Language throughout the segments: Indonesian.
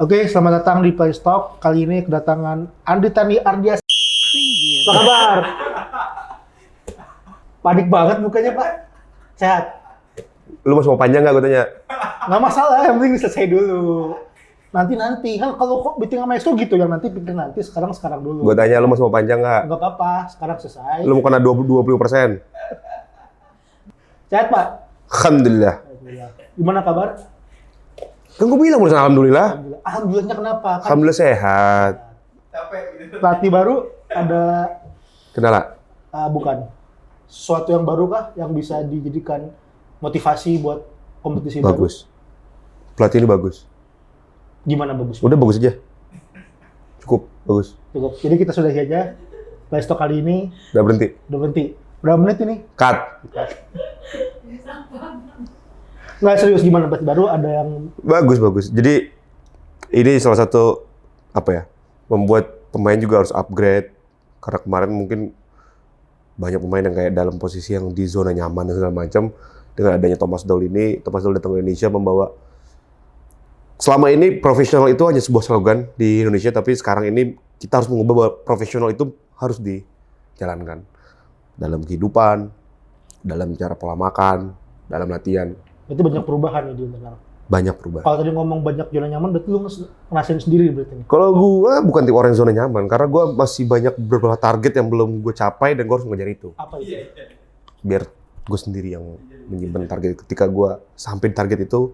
Oke, selamat datang di Playstock. Kali ini kedatangan Andi Tani Ardias. Apa kabar? Panik banget mukanya, Pak. Sehat? Lu masih mau panjang nggak gue tanya? Nggak masalah, yang penting selesai dulu. Nanti kan kalau kok meeting sama Esto gitu, yang nanti pikir nanti, sekarang dulu. Gue tanya lu masih mau panjang nggak? Nggak apa-apa, sekarang selesai. Lu mau kena 20%. Sehat, Pak? Alhamdulillah. Gimana kabar? Kan gue bilang udah alhamdulillah. Alhamdulillahnya kenapa? Kan Alhamdulillah sehat. pelatih baru ada Kendala? bukan sesuatu yang baru kah yang bisa dijadikan motivasi buat kompetisi baru? Bagus. Pelatih ini bagus. Gimana bagus? Udah bagus aja. Cukup bagus. Cukup. Jadi kita sudahi aja Playstock kali ini. Udah berhenti. Udah berhenti. Berapa menit ini? Cut. Nggak serius, gimana pelatih baru ada yang Bagus. Jadi ini salah satu apa ya? Membuat pemain juga harus upgrade. Karena kemarin mungkin banyak pemain yang kayak dalam posisi yang di zona nyaman dan segala macam. Dengan adanya Thomas Doll datang ke Indonesia membawa. Selama ini profesional itu hanya sebuah slogan di Indonesia, tapi sekarang ini kita harus mengubah bahwa profesional itu harus dijalankan dalam kehidupan, dalam cara pola makan, dalam latihan. itu banyak perubahan ya di internal. Banyak perubahan. Kalau tadi ngomong banyak zona nyaman, berarti lu ngerasain sendiri berarti nih. Kalau gua bukan tipe orang yang zona nyaman, karena gua masih banyak beberapa target yang belum gue capai dan gua harus ngejar itu. Apa itu? Biar gue sendiri yang menyimpan target. Ketika gua sampai di target itu,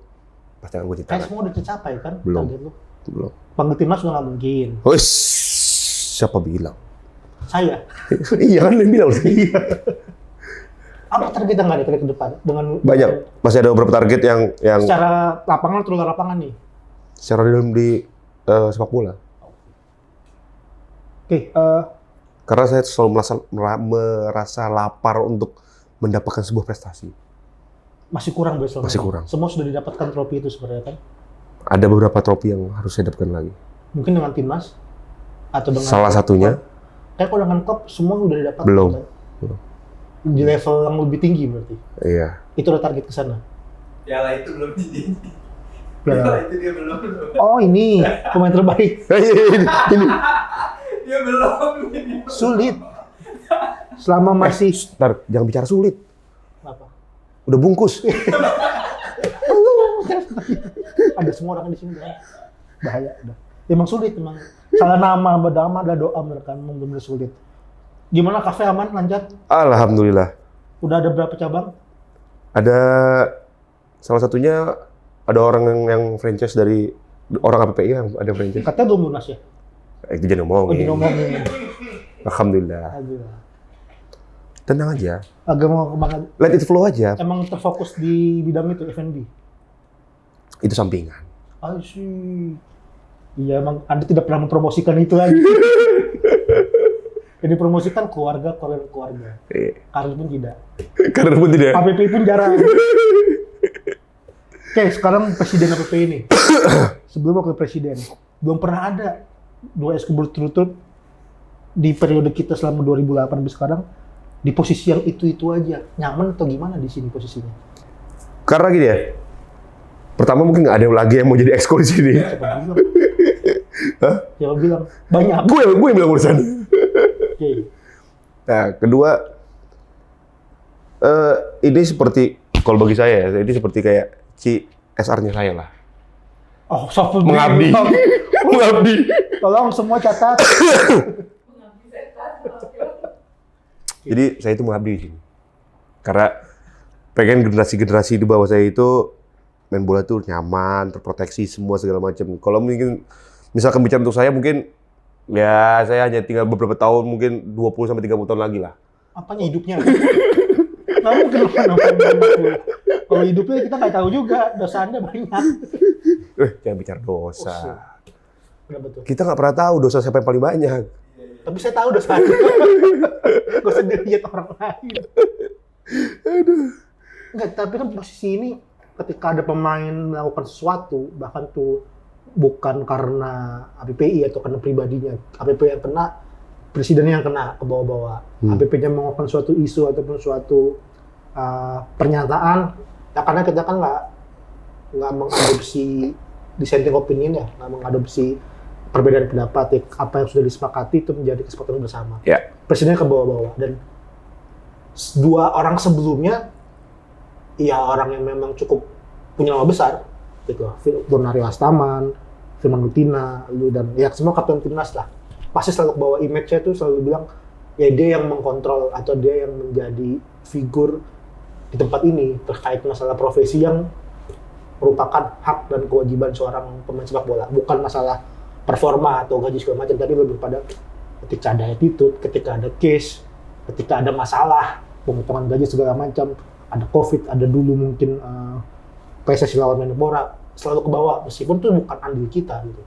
pasti akan gue Kayak ceritakan. semua udah tercapai kan? Belum. Target lu. Belum. Panggil timnas udah nggak mungkin. Wes, siapa bilang? Saya. Iya kan dia bilang sih. Apa target yang nggak ada target ke depan? Dengan Banyak. Masih ada beberapa target yang secara lapangan atau luar lapangan nih? secara dalam di sepak bola. Oke, Karena saya selalu merasa lapar untuk mendapatkan sebuah prestasi. masih kurang besok. Masih kurang. Semua sudah didapatkan trofi itu sebenarnya kan? Ada beberapa trofi yang harus saya dapatkan lagi. Mungkin dengan timnas atau dengan Salah satunya kayak kalau dengan klub semua udah didapatkan. Belum. Kan? Di level yang lebih tinggi berarti. iya. Itu udah target ke sana. Piala itu belum ini. Piala. Piala itu dia belum. Oh, ini pemain terbaik. ini. Dia belum ini. Sulit. Selama masih Ntar, jangan bicara sulit. apa? Udah bungkus. Ada semua orang di sini kan. Bahaya udah. Emang sulit emang. Salah nama, ada doa bener kan, bener-bener sulit. Gimana kafe aman, lancar? Alhamdulillah. Udah ada berapa cabang? Ada salah satunya ada orang yang franchise dari orang APPI yang ada franchise. Katanya belum lunas ya? Itu jangan Oh, ngomongin. ngomongin. Alhamdulillah. Alhamdulillah. Tenang aja. Agak mau kemana? Let it flow aja. Emang terfokus di bidang itu, F&B? Itu sampingan. I see. Iya, emang Anda tidak pernah mempromosikan itu lagi. Yang dipromosikan keluarga. Iya. Karir pun tidak. Karena pun tidak. APP pun jarang. Oke, sekarang presiden APP ini. Sebelum wakil presiden. Belum pernah ada 2 SK berturut-turut di periode kita selama 2008 sampai sekarang di posisi yang itu aja. Nyaman atau gimana di sini posisinya? Karena gini ya. Pertama mungkin nggak ada lagi yang mau jadi exco di sini. Siapa bilang? Hah? Siapa bilang? Banyak. Gue yang bilang urusan. Oke. Nah, kedua, ini seperti, kalau bagi saya ya, ini seperti kayak CSR-nya saya lah. Oh, soft Mengabdi. Mengabdi. Tolong semua catat. Jadi saya itu mengabdi di sini. Karena pengen generasi-generasi di bawah saya itu main bola tuh nyaman, terproteksi semua segala macam. Kalau mungkin misalkan bicara untuk saya mungkin ya saya hanya tinggal beberapa tahun, mungkin 20 sampai 30 tahun lagi lah. Apanya hidupnya? Nggak mungkin apa-apa. Kalau hidupnya kita nggak tahu juga, dosa Anda banyak. Jangan bicara dosa. Udah betul. Kita nggak pernah tahu dosa siapa yang paling banyak. Tapi saya tahu dosa Anda. Gak usah dilihat orang lain. Enggak, tapi kan posisi ini ketika ada pemain melakukan sesuatu, bahkan tuh bukan karena APPI atau karena pribadinya, APP yang kena, presidennya yang kena ke bawah-bawah. APP-nya melakukan suatu isu ataupun suatu pernyataan, ya karena kita kan nggak mengadopsi dissenting opinion ya, nggak mengadopsi perbedaan pendapat ya, apa yang sudah disepakati itu menjadi kesepakatan bersama. Ya. Presidennya ke bawah-bawah dan dua orang sebelumnya ya orang yang memang cukup punya nama besar gitu, Donario Astaman, Firman Utina, dan ya semua kapten timnas lah. Pasti selalu bawa image-nya tuh selalu bilang ya dia yang mengkontrol atau dia yang menjadi figur di tempat ini terkait masalah profesi yang merupakan hak dan kewajiban seorang pemain sepak bola, bukan masalah performa atau gaji segala macam, tapi lebih pada ketika ada attitude, ketika ada case, ketika ada masalah pemotongan gaji segala macam, ada COVID, ada dulu mungkin PSSI lawan Menpora, selalu ke bawah meskipun itu bukan andil kita gitu.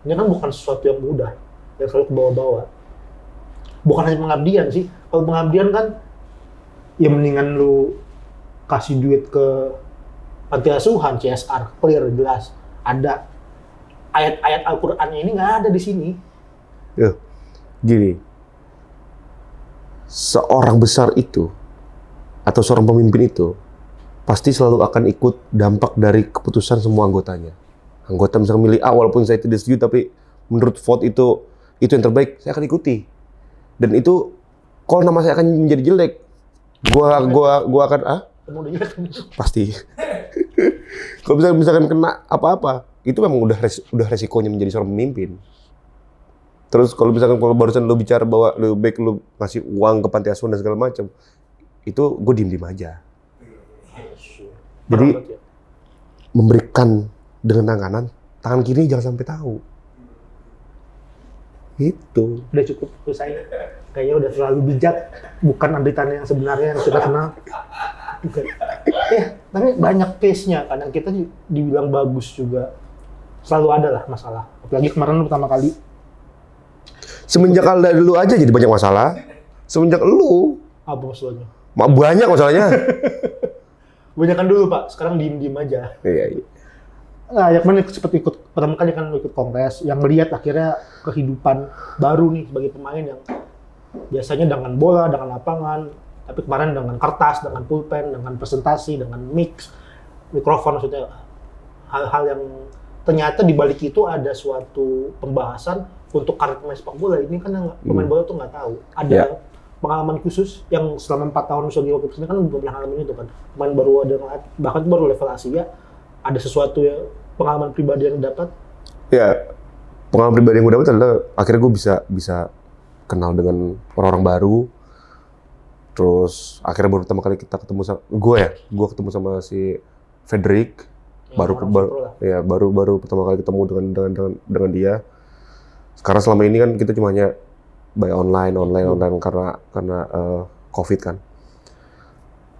Ini kan bukan sesuatu yang mudah, yang selalu ke bawah-bawah. Bukan hanya pengabdian sih, kalau pengabdian kan ya mendingan lu kasih duit ke panti asuhan, CSR, clear, jelas. Ada ayat-ayat Al-Qur'an ini nggak ada di sini. Ya, gini, seorang besar itu atau seorang pemimpin itu pasti selalu akan ikut dampak dari keputusan semua anggotanya. Anggota misalnya milih A, walaupun saya tidak setuju, tapi menurut vote itu yang terbaik, saya akan ikuti. Dan itu, kalau nama saya akan menjadi jelek, gua akan pasti. Kalau misalkan kena apa-apa, itu memang udah resikonya menjadi seorang pemimpin. Terus kalau barusan lo bicara bahwa lebih baik lo ngasih uang ke panti asuhan dan segala macam, itu gue diem aja. Jadi memberikan dengan tangan kiri jangan sampai tahu. Itu udah cukup selesai. Kayaknya udah terlalu bijak, bukan Andritani yang sebenarnya yang sudah kenal. Bukan. Tapi banyak case-nya, kadang kita dibilang bagus juga. Selalu ada lah masalah. Apalagi kemarin pertama kali. Semenjak dari lu aja jadi banyak masalah. Semenjak lu. Apa masalahnya? Banyak masalahnya. Banyakan dulu Pak, sekarang diem-diem aja. Iya. Nah, ya kemarin seperti pertama kali kan ikut kongres, yang melihat akhirnya kehidupan baru nih sebagai pemain yang biasanya dengan bola, dengan lapangan, tapi kemarin dengan kertas, dengan pulpen, dengan presentasi, dengan mikrofon, maksudnya hal-hal yang ternyata di balik itu ada suatu pembahasan untuk karir pemain sepak bola. Ini kan yang pemain bola tuh nggak tahu. Ada pengalaman khusus yang selama 4 tahun sudah di waktu kan belum pernah ngalamin itu kan. Pemain baru ada, bahkan baru level Asia, ada sesuatu ya pengalaman pribadi yang dapat. Ya, pengalaman pribadi yang gue dapat adalah akhirnya gue bisa kenal dengan orang-orang baru. Terus akhirnya baru pertama kali kita ketemu sama gue ketemu sama si Frederick. Baru pertama kali ketemu dengan dia. Sekarang selama ini kan kita cuma hanya by online karena COVID kan.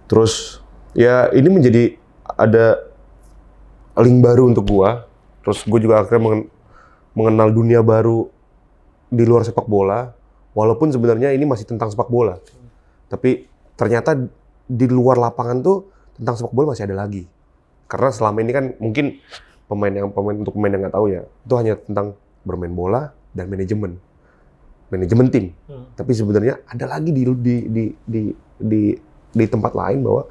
Terus ya ini menjadi ada link baru untuk gua. Terus gue juga akhirnya mengenal dunia baru di luar sepak bola. Walaupun sebenarnya ini masih tentang sepak bola. Tapi ternyata di luar lapangan tuh tentang sepak bola masih ada lagi. Karena selama ini kan mungkin pemain yang nggak tahu ya, itu hanya tentang bermain bola dan manajemen tim. Tapi sebenarnya ada lagi di tempat lain bahwa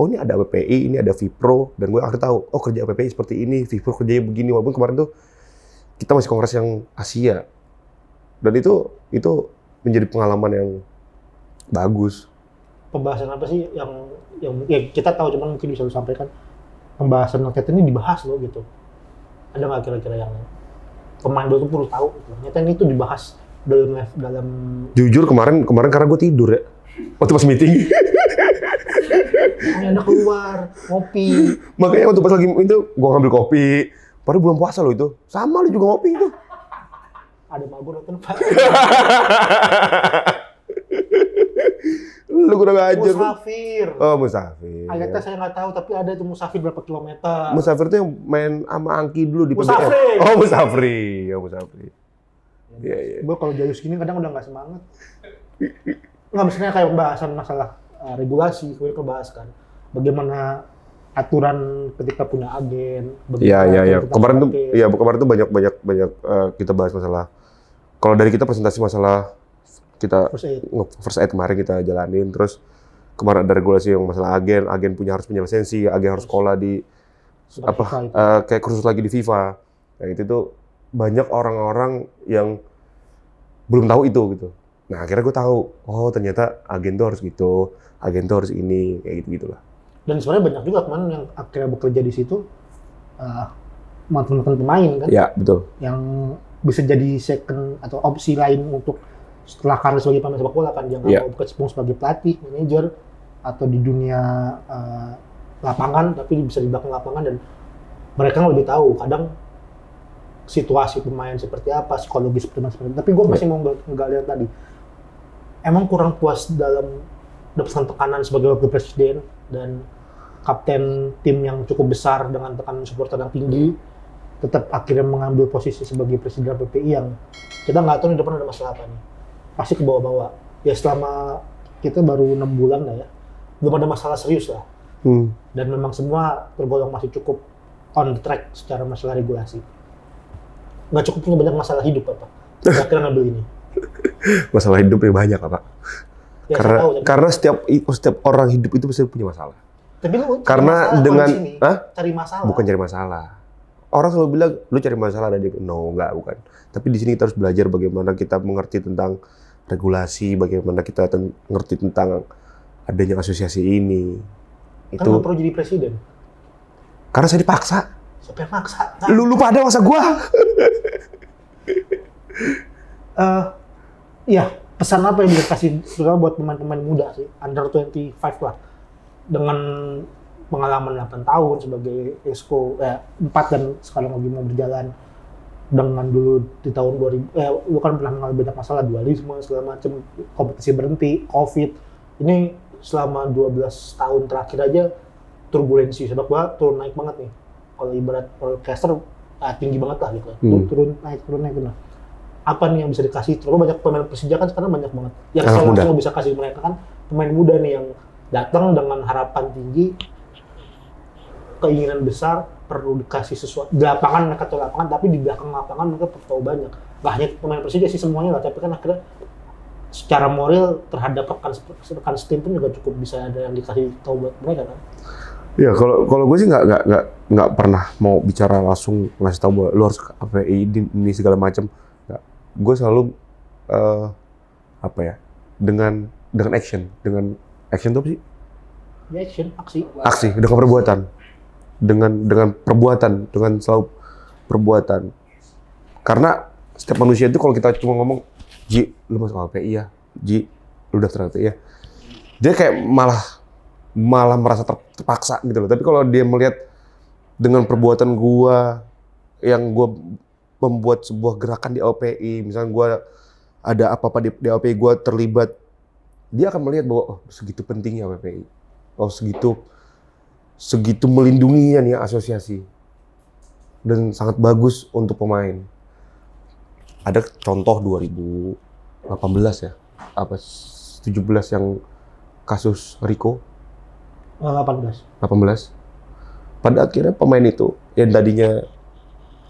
ini ada APPI, ini ada Vipro, dan gue akhirnya tahu kerja APPI seperti ini, Vipro kerjanya begini. Walaupun kemarin tuh kita masih kongres yang Asia, dan itu menjadi pengalaman yang bagus. Pembahasan apa sih yang ya kita tahu, cuman mungkin bisa lu sampaikan pembahasan rakyat ini dibahas loh gitu. Ada nggak kira-kira yang pemain bola tuh perlu tahu gitu. Ternyata ini tuh dibahas dalam jujur kemarin karena gue tidur ya waktu pas meeting. Ada keluar ngopi, makanya waktu pas lagi itu gue ngambil kopi, padahal belum puasa lo itu, sama lo juga ngopi itu. Ada Malboro nonton Pak. Lu kurang ajar. Musafir. Oh, Musafir. Ayatnya saya nggak tahu, tapi ada itu Musafir berapa kilometer. Musafir tuh yang main sama Angki dulu di PBS. Musafri. Musafri. Iya. Gue kalau jayus gini kadang udah nggak semangat. Nggak, maksudnya kayak pembahasan masalah regulasi, gue kebahas kan. Bagaimana aturan ketika punya agen. Iya. Kemarin tuh banyak kita bahas masalah. Kalau dari kita presentasi masalah kita first aid kemarin kita jalanin, terus kemarin ada regulasi yang masalah agen harus punya lisensi, agen harus sekolah di Seperti apa FIFA itu. kayak kursus lagi di FIFA. Kayak itu tuh banyak orang-orang yang belum tahu itu gitu. Nah akhirnya gue tahu, oh ternyata agen tuh harus gitu, agen tuh harus ini, kayak gitu-gitulah. Dan sebenarnya banyak juga kemarin yang akhirnya bekerja di situ mantan-mantan pemain kan, Ya betul. yang bisa jadi second atau opsi lain untuk setelah karir sebagai pemain sepak bola kan, jangan Iya. mau berkecimpung sebagai pelatih, manajer atau di dunia lapangan, tapi bisa di belakang lapangan dan mereka lebih tahu kadang situasi pemain seperti apa, psikologis pemain seperti apa. Tapi gue masih mau nggak lihat tadi. Emang kurang puas dalam mendapatkan tekanan sebagai wakil presiden dan kapten tim yang cukup besar dengan tekanan supporter yang tinggi, tetap akhirnya mengambil posisi sebagai presiden PPI yang kita nggak tahu di depan ada masalah apa nih. Pasti ke bawah-bawah. Ya selama kita baru 6 bulan lah ya, belum ada masalah serius lah. Dan memang semua tergolong masih cukup on the track secara masalah regulasi. Nggak cukup punya banyak masalah hidup apa. Akhirnya ngambil ini. Masalah hidup ya banyak Pak. Ya, Karena saya tahu, tapi- karena setiap orang hidup itu pasti punya masalah. Tapi lu cari Karena masalah dengan- kalau di sini, Hah? cari masalah. Bukan cari masalah. Orang selalu bilang, lu cari masalah dari no, enggak, bukan. Tapi di sini kita harus belajar bagaimana kita mengerti tentang regulasi, bagaimana kita ngerti tentang adanya asosiasi ini. Kan Itu nggak perlu jadi presiden. karena saya dipaksa. Siapa yang maksa? Lu pada masa gua. Iya, pesan apa yang bisa kasih terutama buat pemain-pemain muda sih, under 25 lah, dengan pengalaman 8 tahun sebagai exco 4 dan sekarang lagi mau berjalan, dengan dulu di tahun 2000 lu kan pernah mengalami banyak masalah, dualisme segala macam, kompetisi berhenti, covid, ini selama 12 tahun terakhir aja turbulensi sepak bola turun naik banget nih. Kalau ibarat roller tinggi banget lah gitu. Turun naik gitu. Apa nih yang bisa dikasih? Terus banyak pemain Persija kan sekarang banyak banget. Yang Anak saya muda. langsung bisa kasih mereka kan pemain muda nih yang datang dengan harapan tinggi, keinginan besar, perlu dikasih sesuatu. Di lapangan mereka tahu lapangan, tapi di belakang lapangan mereka tahu banyak. Gak hanya pemain Persija sih semuanya lah, tapi kan akhirnya secara moral terhadap rekan setim pun juga cukup bisa ada yang dikasih tahu buat mereka kan. Ya kalau gue sih nggak pernah mau bicara langsung ngasih tahu bahwa lu harus apa ini segala macam. Gue selalu apa ya dengan action itu apa sih? Ya, action, Aksi dengan perbuatan, dengan perbuatan, dengan selalu perbuatan. Karena setiap manusia itu kalau kita cuma ngomong, Ji, lu masuk LPI ya, Ji, lu daftar LPI ya, dia kayak malah merasa terpaksa gitu loh. Tapi kalau dia melihat dengan perbuatan gua yang gua membuat sebuah gerakan di LPI, misalnya gua ada apa-apa di LPI, gua terlibat, dia akan melihat bahwa oh segitu pentingnya LPI, oh segitu melindunginya nih asosiasi, dan sangat bagus untuk pemain. Ada contoh 2018 ya, apa 17 yang kasus Rico 18. Pada akhirnya pemain itu yang tadinya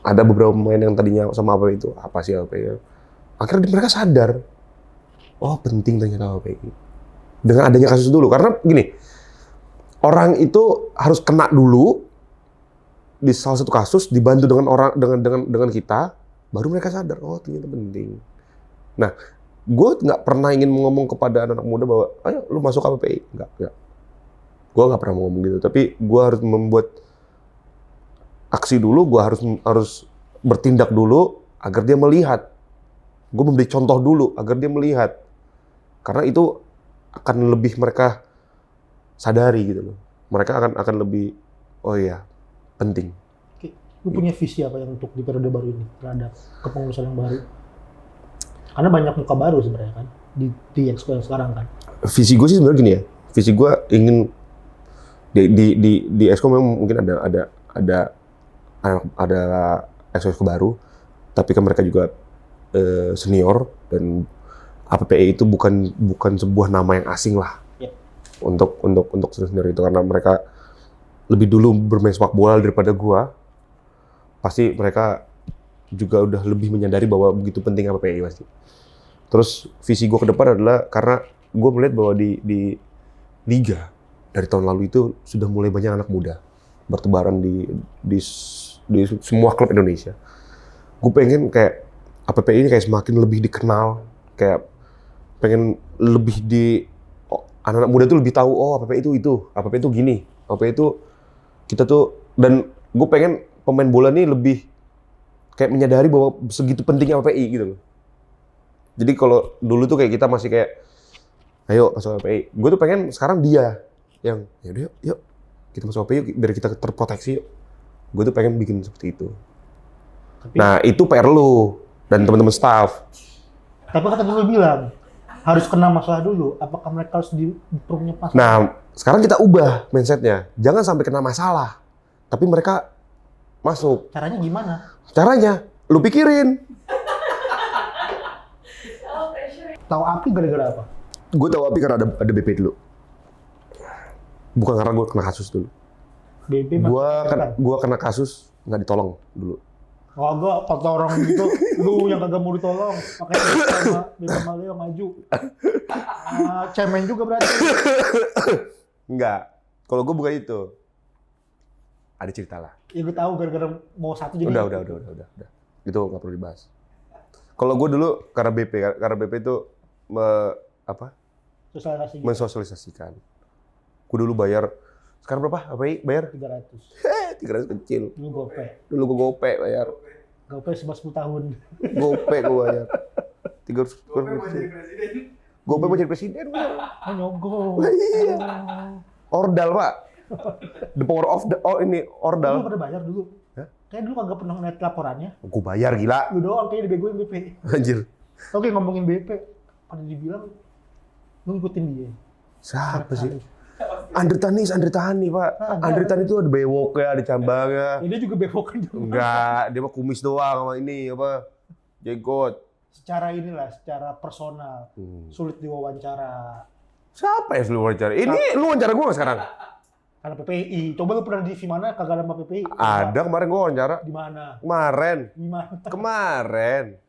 ada beberapa pemain yang tadinya sama apa sih LPI, akhirnya mereka sadar, oh penting ternyata LPI dengan adanya kasus dulu. Karena gini, orang itu harus kena dulu di salah satu kasus, dibantu dengan kita, baru mereka sadar, oh ternyata penting. Nah, gue nggak pernah ingin ngomong kepada anak-anak muda bahwa, ayo lu masuk LPI, nggak. Gue nggak pernah ngomong gitu, tapi gue harus membuat aksi dulu, gue harus bertindak dulu agar dia melihat. Gue memberi contoh dulu agar dia melihat, karena itu akan lebih mereka sadari gitu loh. Mereka akan lebih, oh iya, penting. Oke. Lu punya visi apa yang untuk di periode baru ini terhadap kepengurusan yang baru? Karena banyak muka baru sebenarnya kan di Exco yang sekarang kan. Visi gue sih sebenarnya gini ya. Visi gue ingin di Exco memang mungkin ada Exco baru, tapi kan mereka juga senior, dan APPI itu bukan sebuah nama yang asing lah. Yep. Untuk senior itu, karena mereka lebih dulu bermain sepak bola daripada gua. Pasti mereka juga udah lebih menyadari bahwa begitu penting APPI pasti. Terus visi gua ke depan adalah karena gua melihat bahwa di liga dari tahun lalu itu sudah mulai banyak anak muda bertebaran di semua klub Indonesia. Gue pengen kayak APPI ini kayak semakin lebih dikenal, kayak pengen lebih anak-anak muda tuh lebih tahu, oh APPI itu gini, APPI itu kita tuh, dan gue pengen pemain bola nih lebih kayak menyadari bahwa segitu pentingnya APPI gitu loh. Jadi kalau dulu tuh kayak kita masih kayak, ayo masuk APPI. Gue tuh pengen sekarang dia yang, yaudah yuk kita masuk APPI yuk, biar kita terproteksi yuk. Gue tuh pengen bikin seperti itu. Nah itu PR lu dan teman-teman staff. Tapi kata dulu bilang, harus kena masalah dulu. Apakah mereka harus diperlunya masalah? Nah sekarang kita ubah mindsetnya. Jangan sampai kena masalah. Tapi mereka masuk. Caranya gimana? Caranya, lu pikirin. Tahu api gara-gara apa? Gue tahu API karena ada BP dulu. Bukan karena gue kena kasus dulu. BP Gue kena kasus nggak ditolong dulu. Oh, gua kata orang gitu, lu yang kagak mau ditolong, makanya Bima Maleo maju. Cemen juga berarti. Enggak. Kalau gue bukan itu. Ada cerita lah. Ya gue tahu gara-gara mau satu jadi. Udah. Itu nggak perlu dibahas. Kalau gue dulu karena BP itu Sosialisasi. mensosialisasikan. Gue dulu bayar, sekarang berapa? Apa bayar? 300. 300 kecil. Dulu Dulu gue gope bayar. GoPay 10 tahun. Gope gue bayar. 300 Gue mau jadi presiden. Gope mau jadi presiden. Oh nyogok. Iya. Ordal pak. The power of ini Lu ordal. pada bayar dulu? Hah? Kayak dulu kagak pernah ngeliat laporannya. Gue bayar gila. Lu doang kayaknya dibegoin BP. Anjir. Oke ngomongin BP, pada dibilang lu ngikutin dia. Siapa sih? Andre Tani pak. Andre Tani itu ada bewoknya, ada cambangnya. Ya, dia juga bewokan juga. Enggak, dia mah kumis doang sama ini apa? Jenggot. Secara personal, sulit diwawancara. Siapa yang lu wawancara? Ini lu wawancara gue sekarang? Karena PPI. Coba lu pernah di TV mana kagak ada sama PPI? Ada kemarin gue wawancara. Di mana? Kemarin.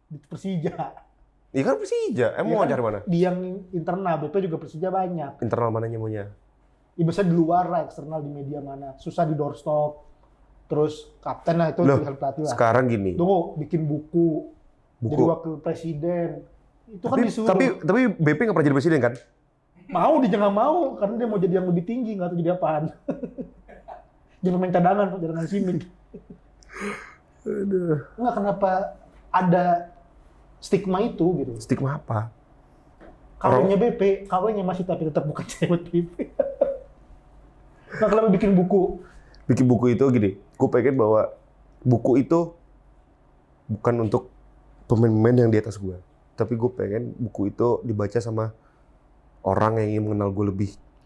Di Persija. Iya kan Persija. Emang mau wawancara mana? Di yang internal, BP juga Persija banyak. Internal mananya maunya? Ya bisa di luar lah, eksternal di media mana. Susah di doorstop. Terus kapten lah itu Loh, pilihan pelatih lah. sekarang gini. Tunggu, bikin buku. Jadi wakil presiden. Itu kan disuruh. Tapi BP nggak pernah jadi presiden kan? Mau, dia nggak mau. Karena dia mau jadi yang lebih tinggi, nggak tahu jadi apaan. Jadi pemain cadangan simik. Aduh. Nggak, kenapa ada stigma itu gitu. Stigma apa? Kawinnya BP, kawinnya masih tapi tetap bukan cewek BP. Nah, kenapa bikin buku? Bikin buku itu gini, gue pengen bahwa buku itu bukan untuk pemain-pemain yang di atas gue. Tapi gue pengen buku itu dibaca sama orang yang ingin mengenal gue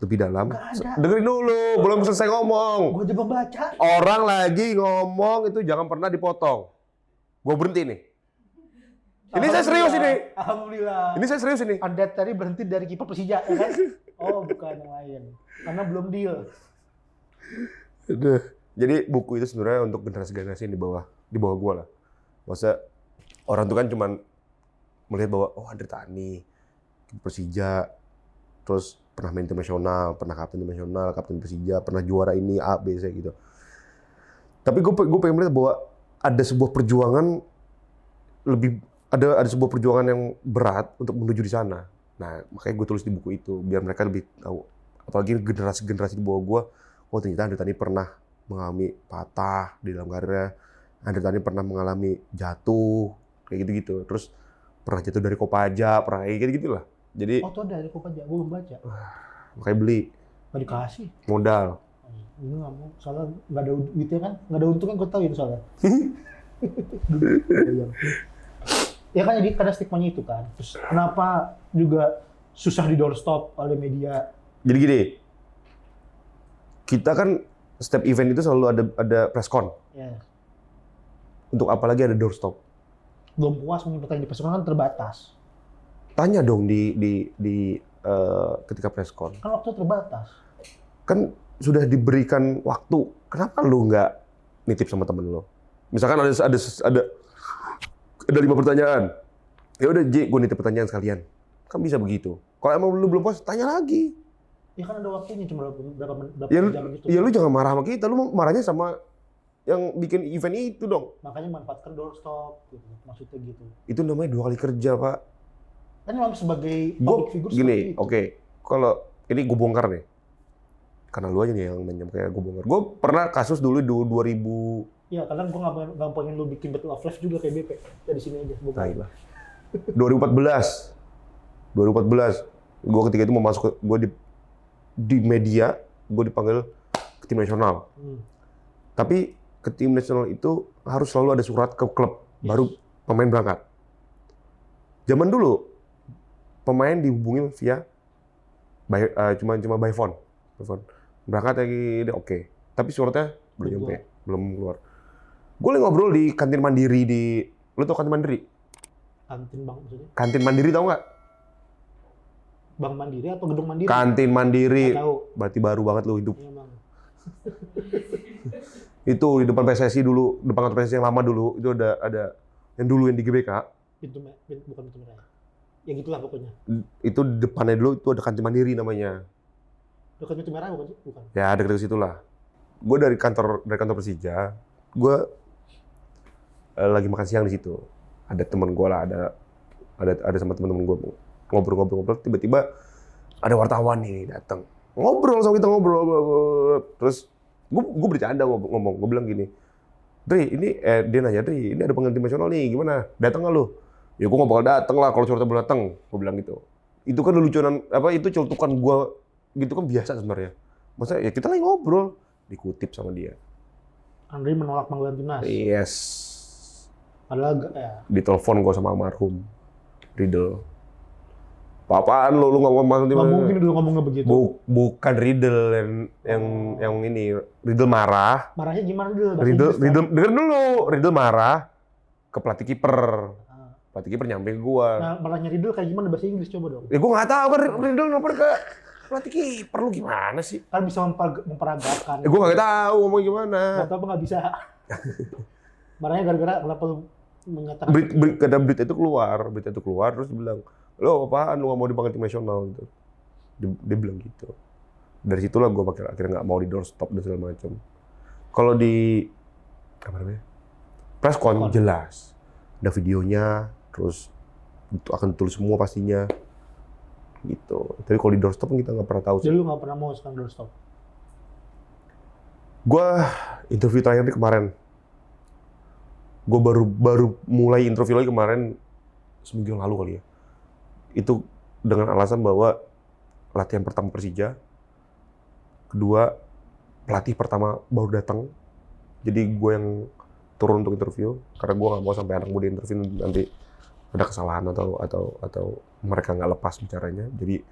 lebih dalam. Dengerin dulu, belum selesai ngomong. Gue juga baca. Orang lagi ngomong itu jangan pernah dipotong. Gue berhenti nih. Ini saya serius ini. Alhamdulillah. Ini saya serius ini. Anda tadi berhenti dari kiper Persija, ya kan? Oh, bukan yang lain. Karena belum deal. Aduh. Jadi buku itu sebenarnya untuk generasi-generasi yang di bawah gue lah. Maksudnya orang tuh kan cuman melihat bahwa oh Andre Tani, Persija, terus pernah main internasional, pernah kapten Persija, pernah juara ini A, B, C gitu. Tapi gue pengen melihat bahwa ada sebuah perjuangan ada sebuah perjuangan yang berat untuk menuju di sana. Nah, makanya gue tulis di buku itu biar mereka lebih tahu. Apalagi generasi di bawah gue, oh ternyata Andre Tani pernah mengalami patah di dalam karirnya. Andre Tani pernah mengalami jatuh kayak gitu-gitu. Terus pernah jatuh dari Kopaja, pernah kayak gitu-gitu lah. Jadi Oh, tuh ada Kopaja, gue belum baca. makanya beli Nggak dikasih. modal. Ini nggak mau, soalnya nggak ada duitnya kan, nggak ada untungnya gue tahu ya soalnya. Ya kan jadi karena stigmanya itu kan. Terus kenapa juga susah di doorstop oleh media? Jadi gini, kita kan setiap event itu selalu ada press-con. Ya. Untuk apa lagi ada doorstop? Belum puas mungkin pertanyaan di personal kan terbatas. Tanya dong ketika press-con. Kan waktu terbatas. Kan sudah diberikan waktu. Kenapa lu nggak nitip sama temen lo? Misalkan ada 5 pertanyaan. Ya udah, J, gue nitip pertanyaan sekalian. Kan bisa begitu. Kalau emang lu belum puas, tanya lagi. Ya kan ada waktunya cuma berapa Ya, jam gitu. ya lu jangan marah sama kita, lu marahnya sama yang bikin event itu dong. Makanya manfaatkan doorstop gitu. Maksudnya gitu. Itu namanya 2 kali kerja, Pak. Kan memang sebagai Gue public figure gini, seperti itu. oke, kalau ini gue bongkar nih, karena lu aja nih yang nanya kayak gue bongkar. Gue pernah kasus dulu di 2000, Iya, kadang gue nggak pengen lu bikin Battle of Life juga kayak BP. Ya di sini aja. Gua nah, 2014, gue ketika itu mau masuk gue di media, gue dipanggil ke tim nasional. Tapi ke tim nasional itu harus selalu ada surat ke klub, baru pemain berangkat. Zaman dulu pemain dihubungin via cuma by phone. Berangkat lagi oke. Tapi suratnya belum nyampe, belum keluar. Gue lagi ngobrol di kantin Mandiri lu tau kantin Mandiri? Kantin Bank maksudnya? Kantin Mandiri tau nggak? Bank Mandiri atau Gedung Mandiri? Kantin Mandiri. Nggak tahu. Berarti baru banget lu hidup. Iya, Bang. Itu di depan PSSI dulu, depan kantor PSSI yang lama dulu, itu ada yang dulu yang di GBK. Bukan pintu merah. Ya gitulah pokoknya. Itu depannya dulu itu ada kantin Mandiri namanya. Dekat pintu merah bukan sih? Bukan. Ya dekat situ lah. Gue dari kantor Persija, gue lagi makan siang di situ. Ada teman gue lah, ada sama teman-teman gue ngobrol, tiba-tiba ada wartawan nih datang. Ngobrol sama kita ngobrol. Terus gue bercanda ngomong, gue bilang gini, Dri, ini dia nanya, Dri, ini ada pengganti nasional nih, gimana? Datang nggak lu? Ya gue nggak bakal datang lah kalau suratnya belum datang, gue bilang gitu. Itu kan leluconan itu celutukan gue gitu kan biasa sebenarnya. Masa ya kita lagi ngobrol, dikutip sama dia. Andri menolak panggilan timnas. Yes. Padahal ya. Ditelepon gue sama almarhum Riddle. Apaan lu nggak mau masuk timnas? Nggak mungkin dulu ngomongnya begitu. Bukan Riddle yang ini. Riddle marah. Marahnya gimana dulu? Riddle denger dulu. Riddle marah ke pelatih kiper. Pelatih kiper nyampe ke gua. Nah, marahnya Riddle kayak gimana bahasa Inggris coba dong? Ya gua nggak tahu kan Riddle nelfon ke pelatih kiper, lu gimana sih? Kan bisa memperagakan. Ya gua nggak tahu ngomong gimana. Nggak tahu apa nggak bisa. Marahnya gara-gara kenapa lu menyatakan? Berita itu keluar terus bilang, lo apaan lu nggak mau dipanggil tim nasional gitu. Dia bilang gitu. Dari situlah gua akhirnya nggak mau di doorstop dan segala macam. Kalau di apa namanya? Preskon jelas. Ada videonya, terus itu akan tulis semua pastinya. Gitu. Tapi kalau di doorstop kita nggak pernah tahu sih. Jadi lu nggak pernah mau sekarang doorstop? Gua interview terakhir nih kemarin. Gue baru mulai interview lagi kemarin seminggu yang lalu kali ya. Itu dengan alasan bahwa latihan pertama Persija, kedua pelatih pertama baru datang, jadi gue yang turun untuk interview karena gue nggak mau sampai anak muda interview nanti ada kesalahan atau mereka nggak lepas bicaranya, jadi